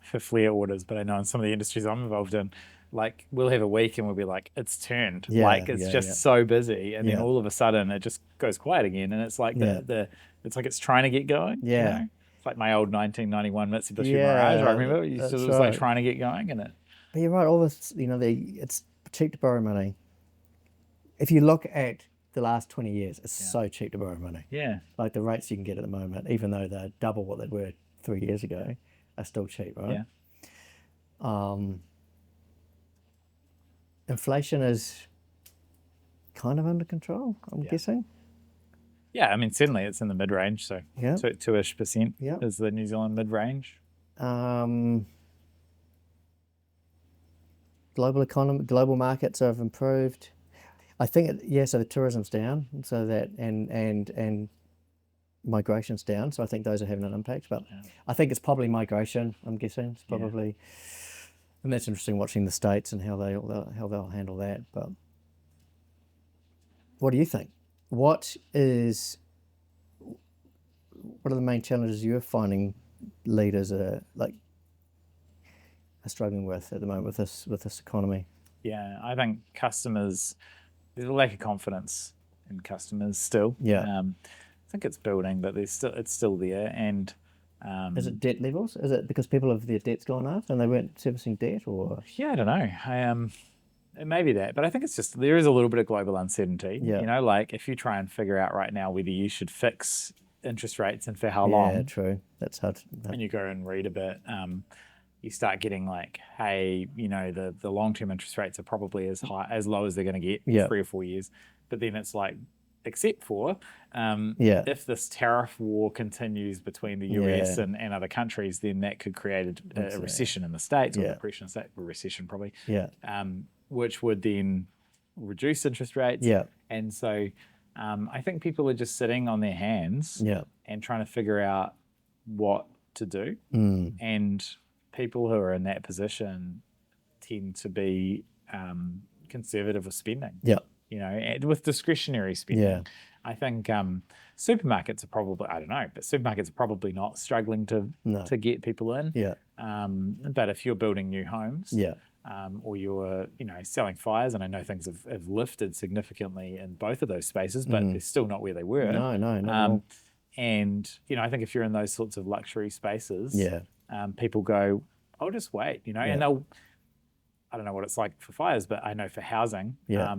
for flare orders, but I know in some of the industries I'm involved in, we'll have a week and we'll be like, it's turned. It's just so busy. And then all of a sudden it just goes quiet again. And it's like it's like it's trying to get going. Yeah. It's like my old 1991 Mitsubishi Mirage. I remember it was trying to get going in it. But you're right, all this, it's cheap to borrow money. If you look at the last 20 years, it's so cheap to borrow money. Yeah. Like the rates you can get at the moment, even though they're double what they were 3 years ago, are still cheap, right? Yeah. Inflation is kind of under control, I'm guessing. Yeah, I mean, certainly it's in the mid-range, so 2-ish% is the New Zealand mid-range. Global economy, global markets have improved. I think, so the tourism's down, so that, and migration's down, so I think those are having an impact, but I think it's probably migration, I'm guessing. It's probably, and that's interesting watching the States and how they'll handle that, but what do you think? What are the main challenges you're finding leaders are struggling with at the moment with this economy? Yeah, I think there's a lack of confidence in customers still. Yeah. I think it's building, but it's still there. And is it debt levels? Is it because their debt's gone up and they weren't servicing debt, or? Yeah, I don't know. It may be that, but I think it's just there is a little bit of global uncertainty. Yeah. If you try and figure out right now whether you should fix interest rates and for how long. Yeah, true. That's hard. When you go and read a bit, you start getting hey, the long-term interest rates are probably as low as they're going to get 3 or 4 years. But then it's except for if this tariff war continues between the US and other countries, then that could create a recession in the States, or a depression in the States, or recession probably, which would then reduce interest rates. Yeah. And so I think people are just sitting on their hands and trying to figure out what to do. And people who are in that position tend to be conservative with spending. You know, and with discretionary spending. I think supermarkets are probably, I don't know, but supermarkets are probably not struggling to get people in. But if you're building new homes, or you're, you know, selling fires, and I know things have lifted significantly in both of those spaces, but they're still not where they were. No. And, you know, I think if you're in those sorts of luxury spaces, people go, I'll just wait, you know, and they'll, I don't know what it's like for fires, but I know for housing,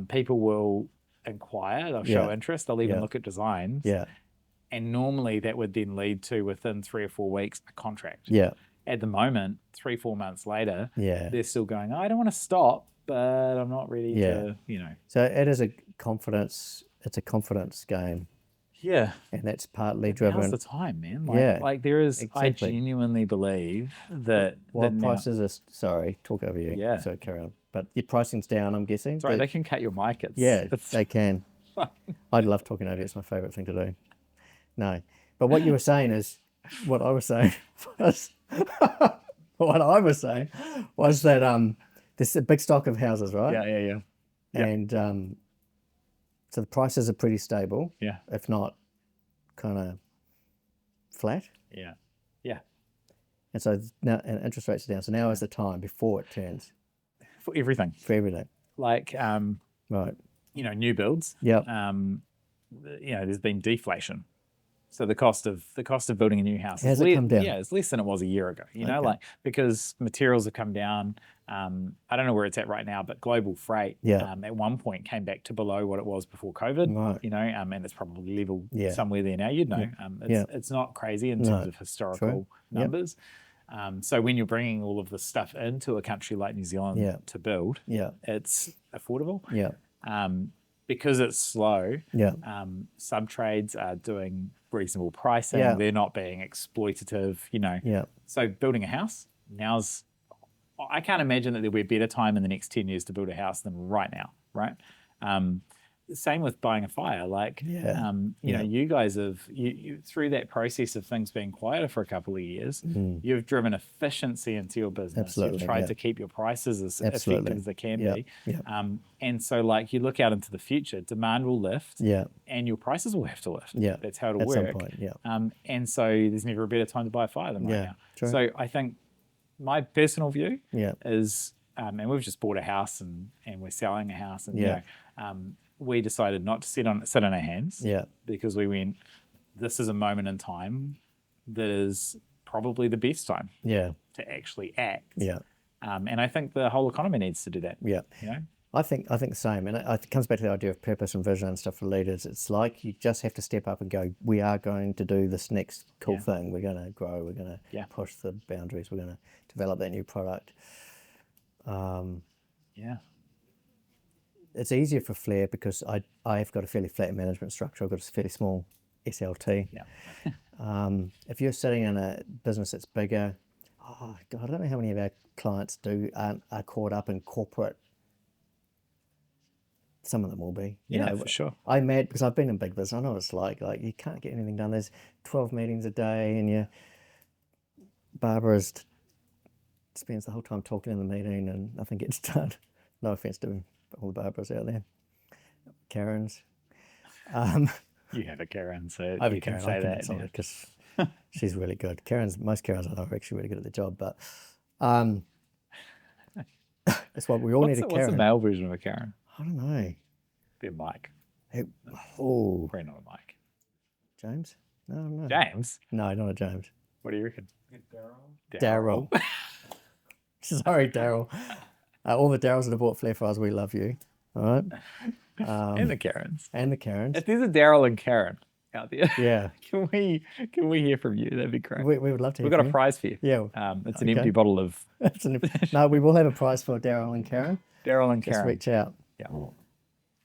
people will inquire, they'll show interest, they'll even look at designs. And normally that would then lead to, within 3 or 4 weeks, a contract. At the moment, 3-4 months later, they're still going, I don't want to stop, but I'm not ready to, you know. So it is a confidence game. And that's partly driven. Now's the time, man. Like there is, I genuinely believe that. Prices are, sorry, talk over you. So carry on. But your pricing's down, I'm guessing. Sorry, they can cut your mic. They can. I love talking over you. It's my favourite thing to do. No. But what you were saying is, what I was saying was, that there's a big stock of houses, right? And so the prices are pretty stable. If not kind of flat. And so now, and interest rates are down. So now is the time before it turns. For everything. Like, right. You know, new builds. You know, there's been deflation. So the cost of building a new house has it come down? It's less than it was a year ago. You know, like, because materials have come down. I don't know where it's at right now, but global freight at one point came back to below what it was before COVID. You know, and it's probably level somewhere there now. You'd know. It's not crazy in terms of historical numbers. So when you're bringing all of this stuff into a country like New Zealand to build, it's affordable. Because it's slow, sub-trades are doing reasonable pricing. They're not being exploitative, you know. So building a house, I can't imagine that there'll be a better time in the next 10 years to build a house than right now, right? Same with buying a fire. Like, you know, you guys have, you through that process of things being quieter for a couple of years, you've driven efficiency into your business. You've tried to keep your prices as effective as they can be. And so, like, you look out into the future, demand will lift and your prices will have to lift. That's how it'll work. Some point, and so there's never a better time to buy a fire than right now. So I think my personal view is, and we've just bought a house and we're selling a house, and you know, we decided not to sit on our hands because we went, this is a moment in time that is probably the best time to actually act. And I think the whole economy needs to do that. You know? I think the same. And it comes back to the idea of purpose and vision and stuff for leaders. It's like you just have to step up and go, we are going to do this next cool thing. We're going to grow. We're going to push the boundaries. We're going to develop that new product. It's easier for Flair because I've got a fairly flat management structure. I've got a fairly small SLT. If you're sitting in a business that's bigger, oh God, I don't know how many of our clients are caught up in corporate. Some of them will be. You know, for sure. I'm mad because I've been in big business. I know what it's like. Like, you can't get anything done. There's 12 meetings a day, and Barbara spends the whole time talking in the meeting, and nothing gets done. No offense to all the Barbaras out there. Karens. You have a Karen, so I have you a Karen. can say I that can because she's really good. Most Karens I know are actually really good at their job, but that's why we all need a Karen. What's the male version of a Karen? I don't know. Be a Mike. Probably not a Mike. James? No. James? No, not a James. What do you reckon? Daryl. Sorry, Daryl. All the Daryls that have bought Flair Fries, we love you. All right. And the Karens. If there's a Daryl and Karen out there, can we hear from you? That'd be great. We would love to. We've got a prize for you. It's an empty bottle of. No, we will have a prize for Daryl and Karen. Just reach out.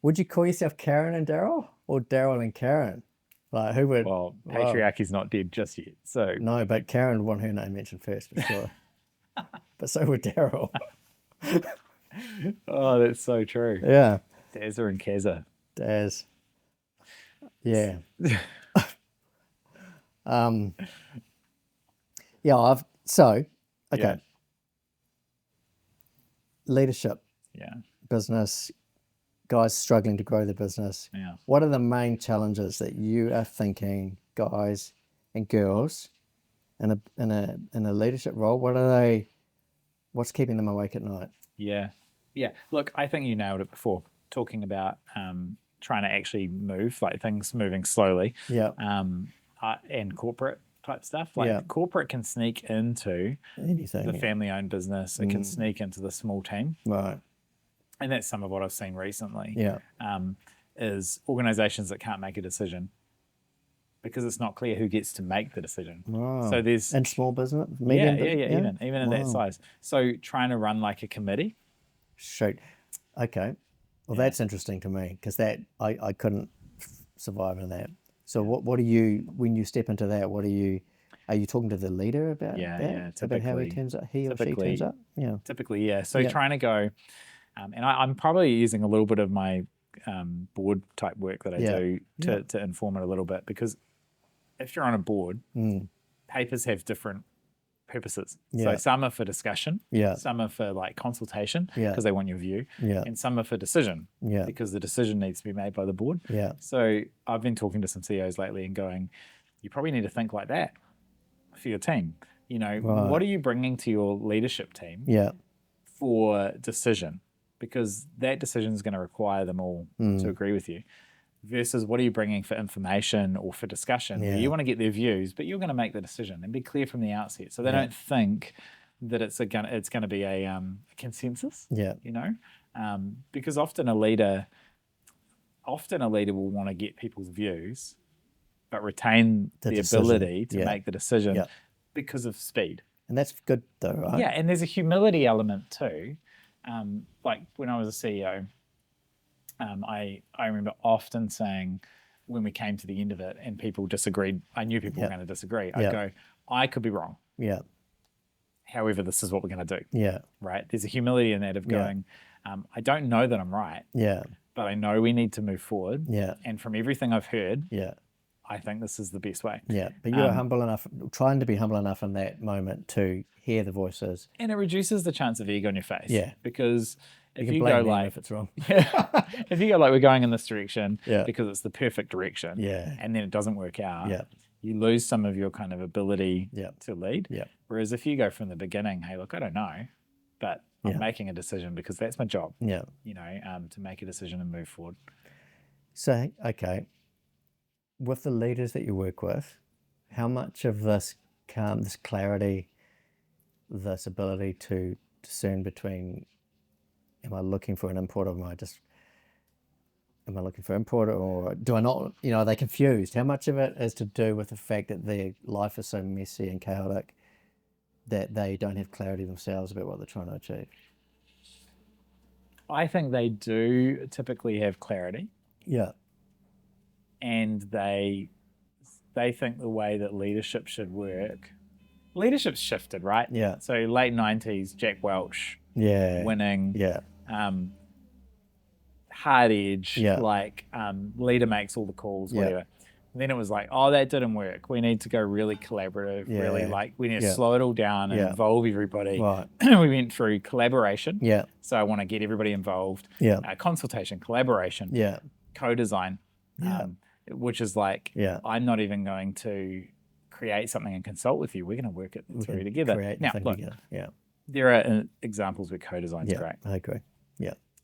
Would you call yourself Karen and Daryl, or Daryl and Karen? Like, who would? Well, patriarchy's not dead just yet, so. No, but Karen would want her name mentioned first for sure. But so would Daryl. Oh, that's so true. Yeah. Dazza and Kazza. Daz. Yeah. Yeah, okay. Yeah. Leadership, Yeah. business, guys struggling to grow their business. Yeah. What are the main challenges that you are thinking, guys and girls, in a leadership role? What's keeping them awake at night? Yeah. Yeah. Look, I think you nailed it before, talking about trying to actually move, like things moving slowly. Yeah. And corporate type stuff. Like Yeah. corporate can sneak into Anything. the family-owned business. It can sneak into the small team. Right. And that's some of what I've seen recently. Yeah. Is organizations that can't make a decision because it's not clear who gets to make the decision. Wow. So there's and small business, medium. Even in that size. So trying to run like a committee. Shoot. Okay. Well, that's interesting to me because that I couldn't survive in that. So what do you, when you step into that, are you talking to the leader about that? About how he or she turns up? Yeah. Typically, yeah. So trying to go, and I'm probably using a little bit of my board type work that I do to inform it a little bit, because if you're on a board, papers have different purposes. So some are for discussion, some are for like consultation because they want your view, and some are for decision because the decision needs to be made by the board. So I've been talking to some CEOs lately and going, you probably need to think like that for your team. You know, what are you bringing to your leadership team for decision? Because that decision is going to require them all to agree with you. Versus what are you bringing for information or for discussion? Where you want to get their views, but you're going to make the decision and be clear from the outset, so they don't think that it's going to be a consensus. You know, because often a leader will want to get people's views, but retain the ability to make the decision because of speed. And that's good, though, right? Yeah, and there's a humility element too. Like when I was a CEO. I remember often saying, when we came to the end of it and people disagreed, I knew people were going to disagree. I'd go, I could be wrong. However, this is what we're going to do. Right? There's a humility in that of going, I don't know that I'm right. But I know we need to move forward. And from everything I've heard, I think this is the best way. But you are humble enough, trying to be humble enough in that moment to hear the voices. And it reduces the chance of egg on your face. If you go like, if it's wrong. If you go like, we're going in this direction because it's the perfect direction, and then it doesn't work out, you lose some of your kind of ability to lead. Whereas if you go from the beginning, hey, look, I don't know, but I'm making a decision because that's my job. You know, to make a decision and move forward. So, okay, with the leaders that you work with, how much of this clarity, this ability to discern between, am I looking for an input, or am I looking for input, or do I not, you know, are they confused? How much of it is to do with the fact that their life is so messy and chaotic that they don't have clarity themselves about what they're trying to achieve? I think they do typically have clarity. And they think the way that leadership should work. Leadership's shifted, right? So late 90s, Jack Welch winning. Hard edge, like leader makes all the calls, whatever. And then it was like, oh, that didn't work. We need to go really collaborative, really like, we need to slow it all down and involve everybody. We went through collaboration. So I want to get everybody involved. Consultation, collaboration, co-design, which is like, I'm not even going to create something and consult with you. We're going to work it through together. Now, look, there are examples where co-design is great. I agree.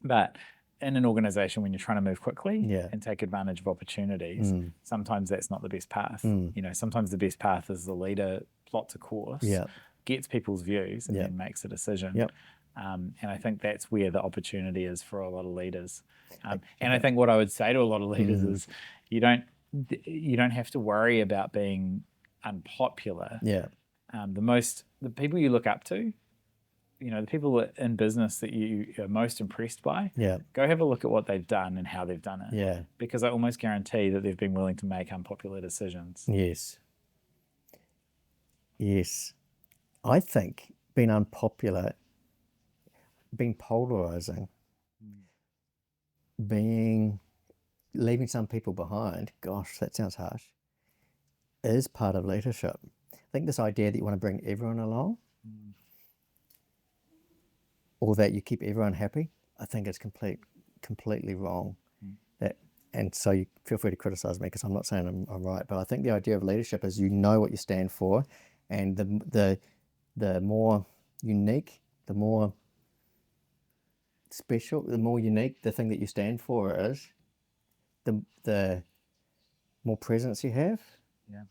But in an organization, when you're trying to move quickly and take advantage of opportunities, sometimes that's not the best path. You know, sometimes the best path is the leader plots a course, gets people's views, and then makes a decision. And I think that's where the opportunity is for a lot of leaders. And I think what I would say to a lot of leaders is, you don't have to worry about being unpopular. The people you look up to, you know, the people in business that you are most impressed by, go have a look at what they've done and how they've done it. Because I almost guarantee that they've been willing to make unpopular decisions. Yes. I think being unpopular, being polarizing, being leaving some people behind, gosh, that sounds harsh, is part of leadership. I think this idea that you want to bring everyone along or that you keep everyone happy, I think it's completely wrong. And so you feel free to criticize me because I'm not saying I'm right, but I think the idea of leadership is you know what you stand for, and the more unique, the more special, the more unique the thing that you stand for is, the more presence you have,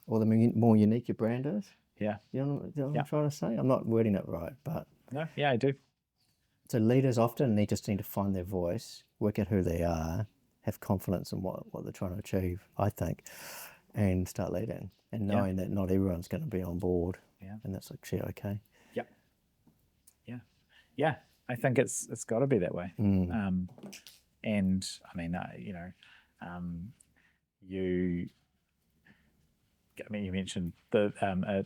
or the more unique your brand is. Yeah. You know what I'm trying to say? I'm not wording it right, but... No, yeah, I do. So leaders often just need to find their voice, work out who they are, have confidence in what they're trying to achieve, I think, and start leading, and knowing that not everyone's going to be on board, and that's actually okay. Yep. Yeah. I think it's got to be that way. And I mean, you mentioned the a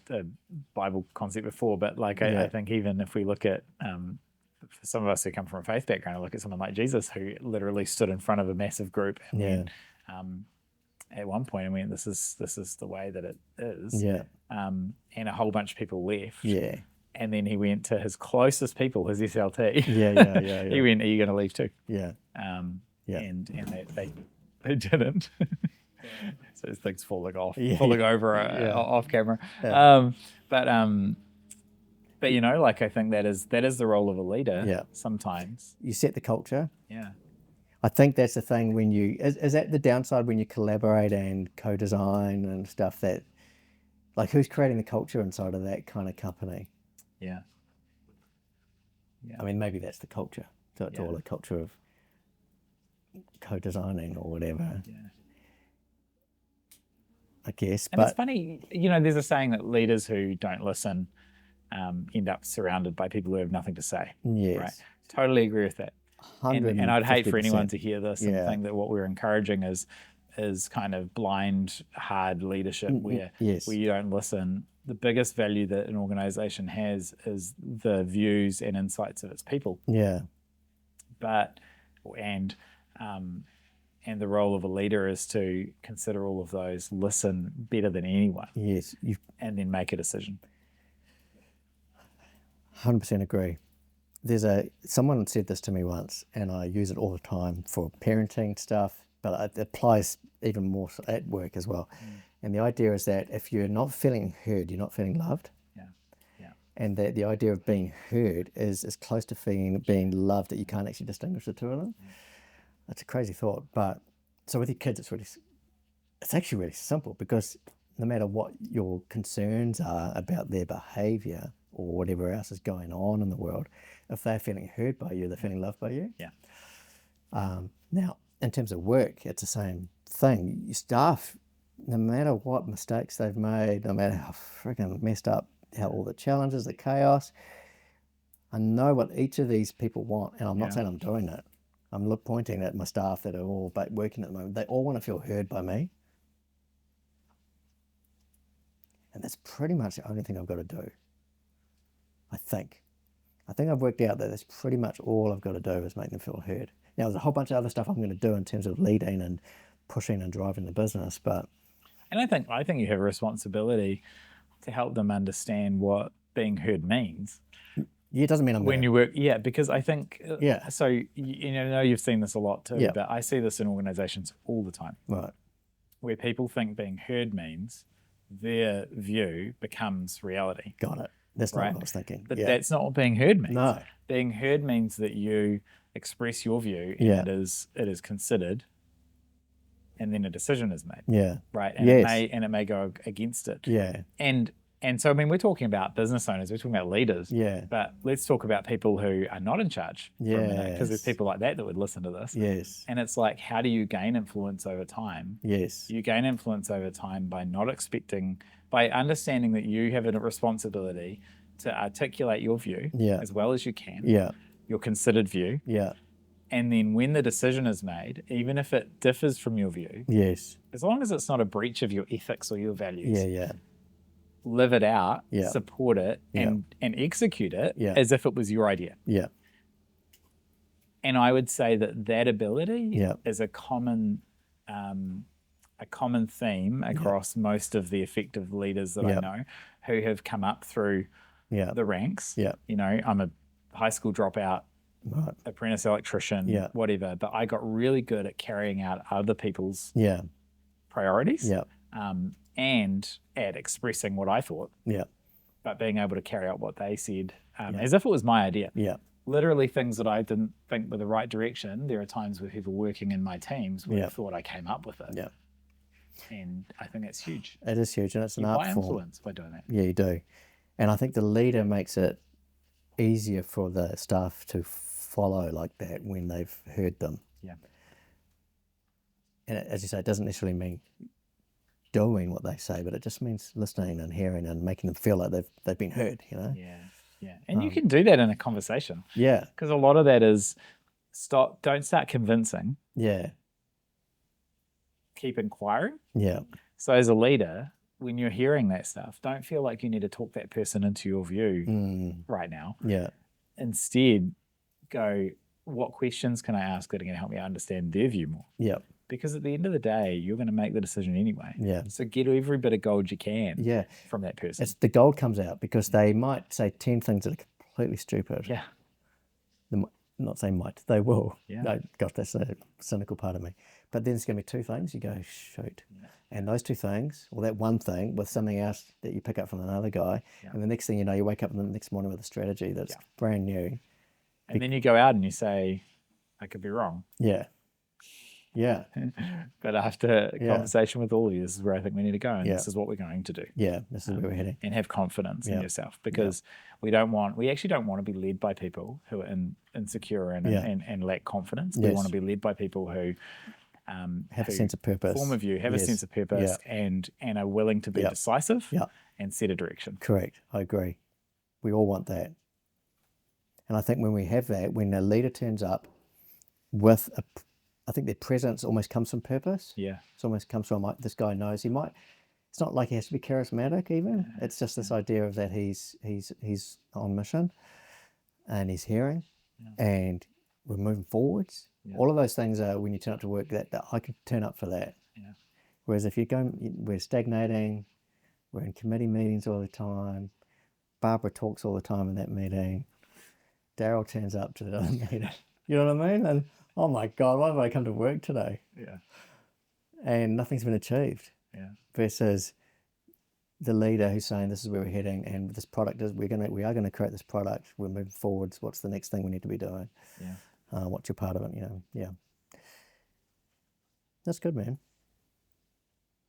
Bible concept before, but like I think even if we look at for some of us who come from a faith background, I look at someone like Jesus who literally stood in front of a massive group and went, at one point, I mean, this is the way that it is. And a whole bunch of people left. And then he went to his closest people, his SLT. He went, "Are you going to leave too?" And they didn't. So his thing's falling over off camera. But you know, like I think that is the role of a leader. Sometimes you set the culture. I think that's the thing when you is that the downside when you collaborate and co-design and stuff, that like who's creating the culture inside of that kind of company? I mean, maybe that's the culture. So it's all a culture of co-designing or whatever. I guess. And it's funny, you know, there's a saying that leaders who don't listen end up surrounded by people who have nothing to say. Right? Totally agree with that. And I'd hate for anyone to hear this and think that what we're encouraging is kind of blind, hard leadership where you don't listen. The biggest value that an organization has is the views and insights of its people. But and the role of a leader is to consider all of those, listen better than anyone. And then make a decision. 100% agree. Someone said this to me once, and I use it all the time for parenting stuff, but it applies even more at work as well. And the idea is that if you're not feeling heard, you're not feeling loved. And that the idea of being heard is as close to being loved that you can't actually distinguish the two of them. That's a crazy thought, but so with your kids, it's actually really simple, because no matter what your concerns are about their behaviour or whatever else is going on in the world, if they're feeling heard by you, they're feeling loved by you. Now, in terms of work, it's the same thing. Your staff, no matter what mistakes they've made, no matter how freaking messed up, how all the challenges, the chaos, I know what each of these people want, and I'm not saying I'm doing it. I'm pointing at my staff that are all working at the moment. They all want to feel heard by me. And that's pretty much the only thing I've got to do, I think. I think I've worked out that that's pretty much all I've got to do is make them feel heard. Now, there's a whole bunch of other stuff I'm going to do in terms of leading and pushing and driving the business, but... And I think you have a responsibility to help them understand what being heard means. Yeah, it doesn't mean when you work, because I think, so, you know, you've seen this a lot too, but I see this in organizations all the time. Where people think being heard means their view becomes reality. Got it. That's not what I was thinking. But that's not what being heard means. No. Being heard means that you express your view and it is considered, and then a decision is made. Right. And it may go against it. And so, I mean, we're talking about business owners, we're talking about leaders. But let's talk about people who are not in charge for a minute, because there's people like that would listen to this. And it's like, how do you gain influence over time? You gain influence over time by by understanding that you have a responsibility to articulate your view as well as you can, your considered view. And then when the decision is made, even if it differs from your view, as long as it's not a breach of your ethics or your values, live it out, support it, and execute it as if it was your idea. And I would say that ability is a common a common theme across most of the effective leaders that I know who have come up through the ranks. You know, I'm a high school dropout, apprentice electrician, whatever, but I got really good at carrying out other people's priorities and at expressing what I thought, but being able to carry out what they said as if it was my idea. Literally things that I didn't think were the right direction. There are times where people working in my teams would have thought I came up with it. And I think that's huge. It is huge, and it's an art form. Influence by doing that. Yeah, you do. And I think the leader makes it easier for the staff to follow like that when they've heard them. And as you say, it doesn't necessarily mean doing what they say, but it just means listening and hearing and making them feel like they've been heard, you know? And you can do that in a conversation. Because a lot of that is don't start convincing. Keep inquiring. So as a leader, when you're hearing that stuff, don't feel like you need to talk that person into your view right now. Instead, go, what questions can I ask that are going to help me understand their view more? Because at the end of the day, you're going to make the decision anyway. So get every bit of gold you can from that person. The gold comes out because they might say 10 things that are completely stupid. Not say might, they will. No, gosh, that's a cynical part of me. But then it's going to be 2 things. You go, shoot. And those 2 things, or that one thing with something else that you pick up from another guy, and the next thing you know, you wake up the next morning with a strategy that's brand new. And then you go out and you say, I could be wrong. But after a conversation with all of you, this is where I think we need to go, and this is what we're going to do. This is where we're heading. And have confidence in yourself, because we actually don't want to be led by people who are insecure and lack confidence. We want to be led by people who have a sense of purpose, form a view, have a sense of purpose, and are willing to be decisive and set a direction. Correct. I agree. We all want that. And I think when we have that, when a leader turns up with I think their presence almost comes from purpose. It almost comes from, like, this guy knows it's not like he has to be charismatic even. It's just this idea of that he's on mission and he's hearing and we're moving forwards. All of those things are, when you turn up to work, that I could turn up for that. Whereas if we're stagnating, we're in committee meetings all the time, Barbara talks all the time in that meeting, Daryl turns up to the other meeting. You know what I mean? And oh my God, why have I come to work today? And nothing's been achieved. Versus the leader who's saying, this is where we're heading, and this product is, we are going to create this product. We're moving forwards. What's the next thing we need to be doing? What's your part of it? You know, That's good, man.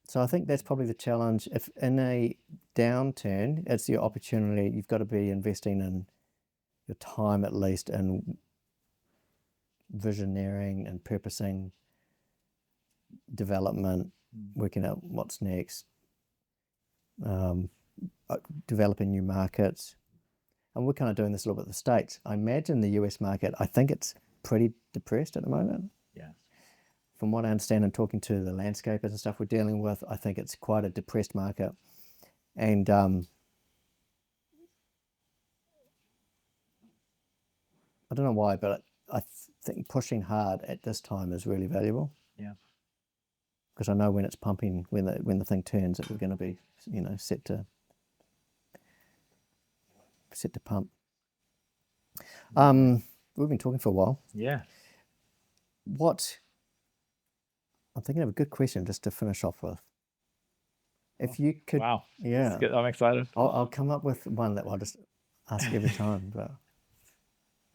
So I think that's probably the challenge. If in a downturn, it's your opportunity. You've got to be investing in your time, at least, in visioneering and purposing development, working out what's next, developing new markets. And we're kind of doing this a little bit with the States. I imagine the US market, I think it's pretty depressed at the moment. From what I understand and talking to the landscapers and stuff we're dealing with, I think it's quite a depressed market. And I don't know why, but I think pushing hard at this time is really valuable. Because I know when it's pumping, when the thing turns, that we're going to be, set to pump. We've been talking for a while. I'm thinking of a good question just to finish off with. If you could, wow, I'm excited. I'll come up with one that I'll just ask every time, but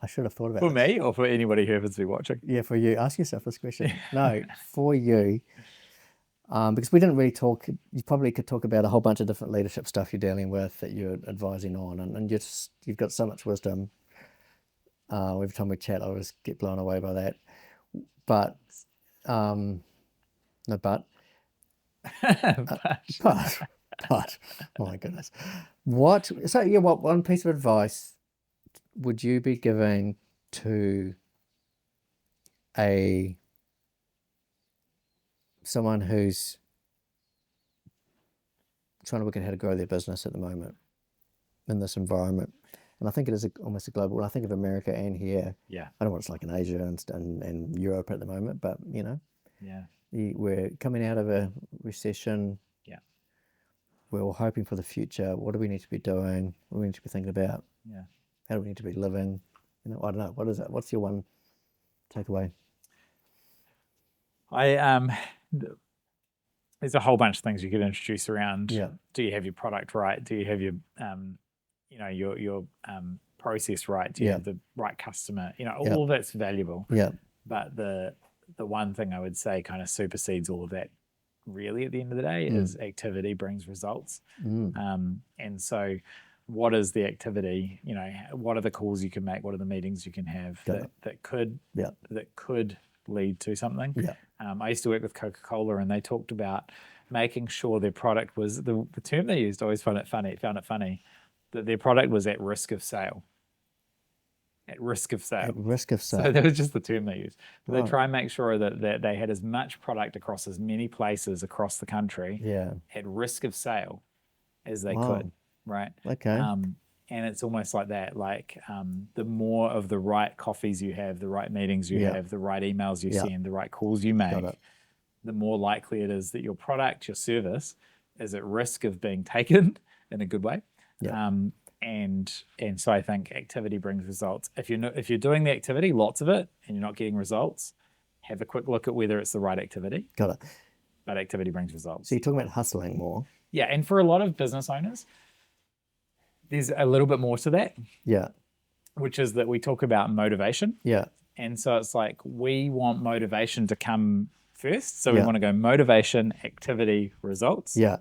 I should have thought about it. For me or for anybody who happens to be watching? Yeah, for you. Ask yourself this question. No, for you. Because we didn't really talk, you probably could talk about a whole bunch of different leadership stuff you're dealing with, that you're advising on, and you've got so much wisdom. Every time we chat, I always get blown away by that. But, but, oh my goodness. What one piece of advice would you be giving to someone who's trying to work out how to grow their business at the moment in this environment? And I think it is almost a global. When I think of America and here, I don't know what it's like in Asia and Europe at the moment, but We're coming out of a recession. Yeah. We're all hoping for the future. What do we need to be doing? What do we need to be thinking about? Yeah. How do we need to be living? I don't know. What is it? What's your one takeaway? There's a whole bunch of things you could introduce around. Yeah. Do you have your product right? Do you have your your process right? Do you have the right customer? All of that's valuable. Yeah. But the one thing I would say kind of supersedes all of that really at the end of the day is activity brings results. And so what is the activity? What are the calls you can make? What are the meetings you can have that could lead to something? Yeah. I used to work with Coca-Cola, and they talked about making sure their product was the term they used. I always found it funny that their product was at risk of sale. At risk of sale. At risk of sale. So that was just the term they used. But they try and make sure that they had as much product across as many places across the country at risk of sale as they could, right? Okay. And it's almost like that. Like the more of the right coffees you have, the right meetings you have, the right emails you send, the right calls you make, the more likely it is that your product, your service, is at risk of being taken in a good way. Yeah. And so I think activity brings results. If you're doing the activity, lots of it, and you're not getting results, have a quick look at whether it's the right activity. Got it. But activity brings results. So you're talking about hustling more. Yeah, and for a lot of business owners, there's a little bit more to that. Yeah. Which is that we talk about motivation. Yeah. And so it's like we want motivation to come first. So we want to go motivation, activity, results. Yeah.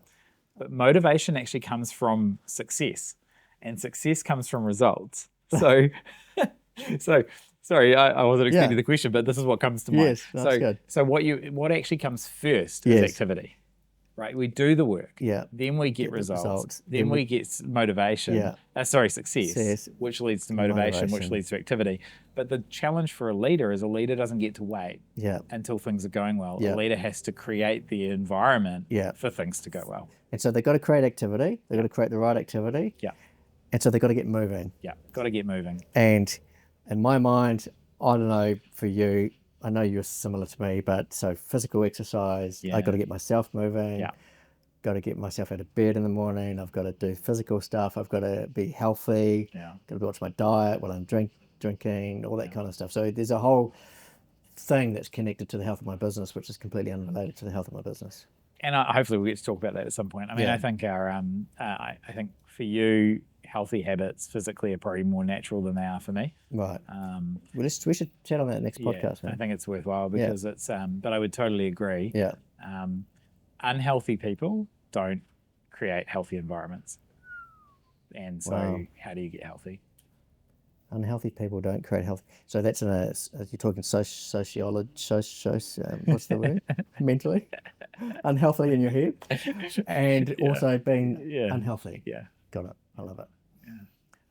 But motivation actually comes from success. And success comes from results. So, sorry, I wasn't expecting the question, but this is what comes to mind. Yes, that's good. So what actually comes first is activity, right? We do the work. Yeah. Then we get results. Then we get motivation. Yeah. Success, which leads to motivation, which leads to activity. But the challenge for a leader is a leader doesn't get to wait until things are going well. Yeah. A leader has to create the environment for things to go well. And so they've got to create activity. They've got to create the right activity. Yeah. And so they've got to get moving. Yeah, got to get moving. And in my mind, I don't know for you, I know you're similar to me, but so physical exercise, I've got to get myself moving. Yeah. Got to get myself out of bed in the morning. I've got to do physical stuff. I've got to be healthy. Yeah. Got to watch my diet while I'm drinking, all that kind of stuff. So there's a whole thing that's connected to the health of my business, which is completely unrelated to the health of my business. And hopefully we'll get to talk about that at some point. I mean, I think I think for you, healthy habits physically are probably more natural than they are for me. Right. We should chat on that next podcast. I think it's worthwhile because it's. But I would totally agree. Yeah. Unhealthy people don't create healthy environments, and so how do you get healthy? Unhealthy people don't create healthy. So that's you're talking sociology. What's the word? Mentally unhealthy in your head, and also being unhealthy. Yeah. Got it. I love it. Yeah.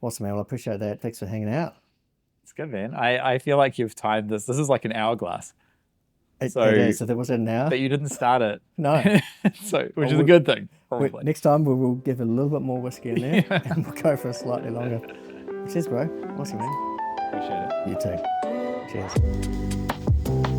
Awesome, man. Well, I appreciate that. Thanks for hanging out. It's good, man. I feel like you've timed this. This is like an hourglass. It is. So that was an hour. But you didn't start it. No. Which is a good thing. Next time we'll give a little bit more whiskey in there and we'll go for a slightly longer. Cheers, bro. Awesome, man. Appreciate it. You too. Cheers.